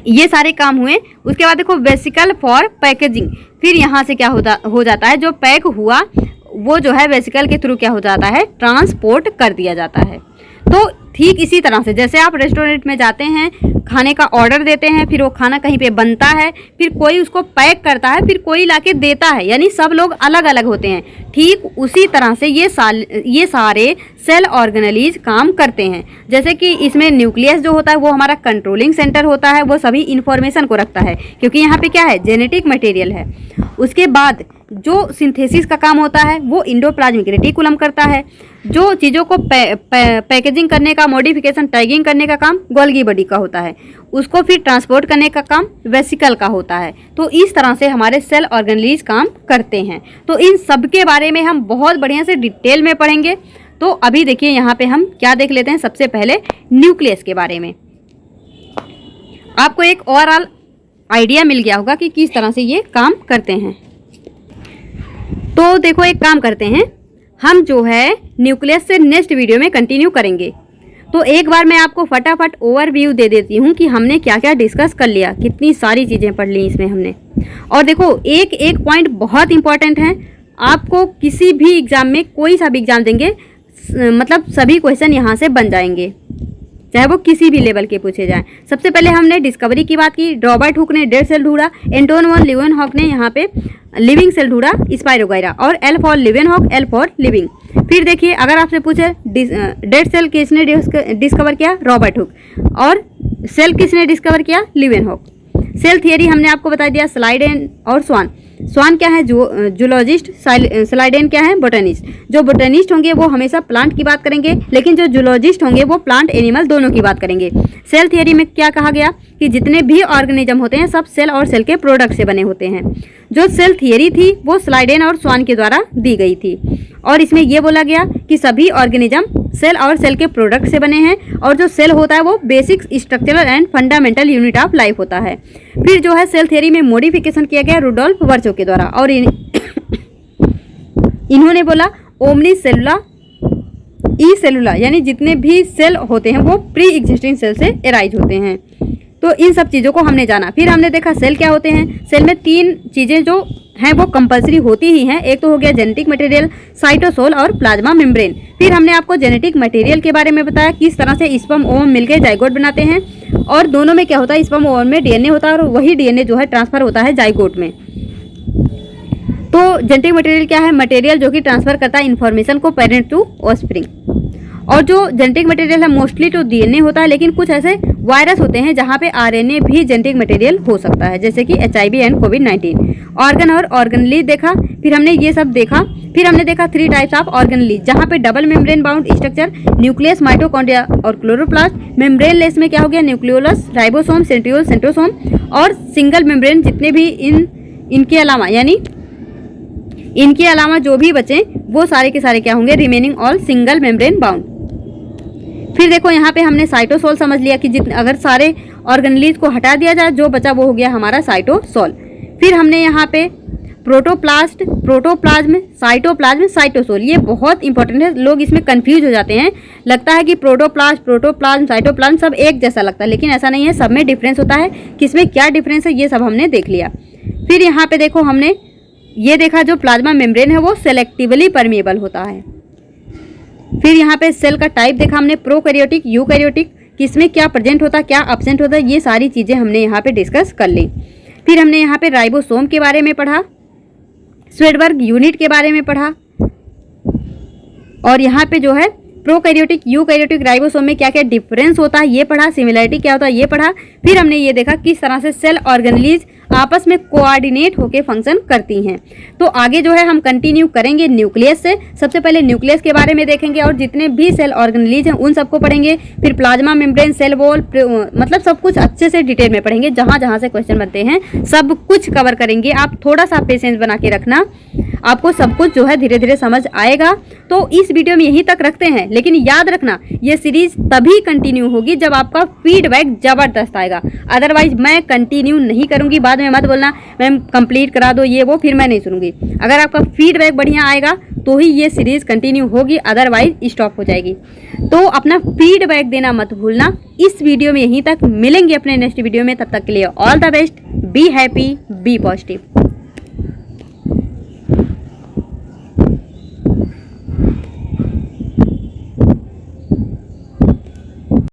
ये सारे काम हुए। उसके बाद देखो वेसिकल फॉर पैकेजिंग। फिर यहाँ से क्या हो जाता है, जो पैक हुआ वो जो है वेसिकल के थ्रू क्या हो जाता है, ट्रांसपोर्ट कर दिया जाता है। तो ठीक इसी तरह से जैसे आप रेस्टोरेंट में जाते हैं, खाने का ऑर्डर देते हैं, फिर वो खाना कहीं पे बनता है, फिर कोई उसको पैक करता है, फिर कोई लाके देता है, यानी सब लोग अलग अलग होते हैं। ठीक उसी तरह से ये सारे सेल ऑर्गेनेलीज काम करते हैं। जैसे कि इसमें न्यूक्लियस जो होता है वो हमारा कंट्रोलिंग सेंटर होता है, वो सभी इन्फॉर्मेशन को रखता है, क्योंकि यहाँ पे क्या है, जेनेटिक मटेरियल है। उसके बाद जो सिंथेसिस का काम होता है वो एंडोप्लाज्मिक रेटिकुलम करता है। जो चीज़ों को पैकेजिंग करने का, मॉडिफिकेशन, टैगिंग करने का काम गोल्गी बॉडी का होता है। उसको फिर ट्रांसपोर्ट करने का काम वेसिकल का होता है। तो इस तरह से हमारे सेल ऑर्गेनेलीज काम करते हैं। तो इन सब के बारे में हम बहुत बढ़िया से डिटेल में पढ़ेंगे। तो अभी देखिए यहाँ पे हम क्या देख लेते हैं, सबसे पहले न्यूक्लियस के बारे में। आपको एक ओवरऑल आइडिया मिल गया होगा कि किस तरह से ये काम करते हैं। तो देखो एक काम करते हैं, हम जो है न्यूक्लियस से नेक्स्ट वीडियो में कंटिन्यू करेंगे। तो एक बार मैं आपको फटाफट ओवरव्यू दे देती हूँ कि हमने क्या क्या डिस्कस कर लिया, कितनी सारी चीज़ें पढ़ ली इसमें हमने। और देखो एक एक पॉइंट बहुत इंपॉर्टेंट है, आपको किसी भी एग्ज़ाम में, कोई सा भी एग्ज़ाम देंगे, मतलब सभी क्वेश्चन यहाँ से बन जाएंगे, चाहे वो किसी भी लेवल के पूछे जाएं। सबसे पहले हमने डिस्कवरी की बात की, रॉबर्ट हुक ने डेड सेल ढूंढा, एंटोन वन लीeuwenhoek ने यहाँ पे लिविंग सेल ढूंढा, स्पाइरोगायरा, और L for Leeuwenhoek, L for living. फिर देखिए अगर आपसे पूछे डेड सेल किसने डिस्कवर किया, रॉबर्ट हुक, और सेल किसने डिस्कवर किया, लीeuwenhoek। सेल थियरी हमने आपको बता दिया, स्लाइडेन और स्वान। स्वान क्या है, जूलॉजिस्ट, स्लाइडेन क्या है, बोटनिस्ट। जो बोटनिस्ट होंगे वो हमेशा प्लांट की बात करेंगे, लेकिन जो जूलॉजिस्ट होंगे वो प्लांट एनिमल दोनों की बात करेंगे। सेल थियरी में क्या कहा गया कि जितने भी ऑर्गेनिज्म होते हैं सब सेल और सेल के प्रोडक्ट से बने होते हैं। जो सेल थियरी थी वो स्लाइडेन और स्वान के द्वारा दी गई थी, और इसमें यह बोला गया कि सभी ऑर्गेनिज्म सेल और सेल के प्रोडक्ट से बने हैं, और जो सेल होता है वो basic structural and fundamental unit of life होता है। फिर जो है सेल थियरी में मॉडिफिकेशन किया गया रुडोल्फ वर्चो के द्वारा, और इन्होंने बोला ओमनी सेलुला ई सेलुला, यानी जितने भी सेल होते हैं वो प्री एग्जिस्टिंग सेल से एराइज होते हैं। तो इन सब चीज़ों को हमने जाना। फिर हमने देखा सेल क्या होते हैं। सेल में तीन चीज़ें जो हैं वो कंपलसरी होती ही हैं। एक तो हो गया जेनेटिक मटेरियल, साइटोसोल और प्लाज्मा मेम्ब्रेन। फिर हमने आपको जेनेटिक मटेरियल के बारे में बताया, किस तरह से स्पर्म ओवम मिलकर जाइगोट बनाते हैं, और दोनों में क्या होता है, स्पर्म ओवम में डीएनए होता है और वही डीएनए जो है ट्रांसफर होता है जाइगोट में। तो जेनेटिक मटेरियल क्या है, मटेरियल जो कि ट्रांसफर करता है इन्फॉर्मेशन को पेरेंट टू ऑफस्प्रिंग। और जो जेनेटिक मटेरियल है मोस्टली तो डीएनए होता है, लेकिन कुछ ऐसे वायरस होते हैं जहाँ पे आरएनए भी जेनेटिक मटेरियल हो सकता है, जैसे कि HIV एंड कोविड-19। ऑर्गन और ऑर्गेनेली देखा, फिर हमने ये सब देखा। फिर हमने देखा 3 टाइप्स ऑफ ऑर्गेनेली, जहाँ पे double membrane bound structure, nucleus, mitochondria और क्लोरोप्लास्ट। मेम्ब्रेन लेस में क्या हो गया, न्यूक्लियोलस, राइबोसोम, सेंट्रियोल, सेंट्रोसोम। और सिंगल मेम्ब्रेन जितने भी इनके अलावा, यानी इनके अलावा जो भी बचे वो सारे के सारे क्या होंगे, remaining all single membrane bound. फिर देखो यहाँ पे हमने साइटोसोल समझ लिया कि अगर सारे ऑर्गेनेलीज को हटा दिया जाए जो बचा वो हो गया हमारा साइटोसोल। फिर हमने यहाँ पे प्रोटोप्लास्ट, प्रोटोप्लाज्म, साइटोप्लाज्म, साइटोसोल, ये बहुत इंपॉर्टेंट है। लोग इसमें कंफ्यूज हो जाते हैं, लगता है कि प्रोटोप्लास्ट, प्रोटोप्लाज्म, साइटोप्लाज्म सब एक जैसा लगता है, लेकिन ऐसा नहीं है, सब में डिफरेंस होता है। किसमें क्या डिफरेंस है ये सब हमने देख लिया। फिर यहाँ पे देखो हमने ये देखा जो प्लाज्मा मेम्ब्रेन है वो सेलेक्टिवली परमिएबल होता है। फिर यहाँ पे सेल का टाइप देखा हमने, प्रोकैरियोटिक, यूकैरियोटिक, किसमें क्या प्रेजेंट होता है, क्या एब्सेंट होता है, ये सारी चीज़ें हमने यहाँ पे डिस्कस कर ली। फिर हमने यहाँ पे राइबोसोम के बारे में पढ़ा, स्वेडबर्ग यूनिट के बारे में पढ़ा, और यहाँ पे जो है प्रोकैरियोटिक यूकैरियोटिक राइबोसोम में क्या क्या डिफरेंस होता है ये पढ़ा, सिमिलरिटी क्या होता है ये पढ़ा। फिर हमने ये देखा किस तरह से सेल ऑर्गेनेलिज आपस में कोऑर्डिनेट होकर फंक्शन करती हैं। तो आगे जो है हम कंटिन्यू करेंगे न्यूक्लियस से। सबसे पहले न्यूक्लियस के बारे में देखेंगे और जितने भी सेल ऑर्गेनेलिज हैं उन सबको पढ़ेंगे। फिर प्लाज्मा मेम्ब्रेन, सेल वॉल, मतलब सब कुछ अच्छे से डिटेल में पढ़ेंगे। जहाँ जहाँ से क्वेश्चन बनते हैं सब कुछ कवर करेंगे। आप थोड़ा सा पेशेंस बना के रखना, आपको सब कुछ जो है धीरे धीरे समझ आएगा। तो इस वीडियो में यहीं तक रखते हैं, लेकिन याद रखना ये सीरीज तभी कंटिन्यू होगी जब आपका फीडबैक जबरदस्त आएगा। अदरवाइज मैं कंटिन्यू नहीं करूंगी। बाद में मत बोलना मैम कंप्लीट करा दो ये वो, फिर मैं नहीं सुनूंगी। अगर आपका फीडबैक बढ़िया आएगा तो ही ये सीरीज कंटिन्यू होगी, अदरवाइज स्टॉप हो जाएगी। तो अपना फीडबैक देना मत भूलना। इस वीडियो में यहीं तक, मिलेंगे अपने नेक्स्ट वीडियो में। तब तक के लिए all the best, be happy, be positive.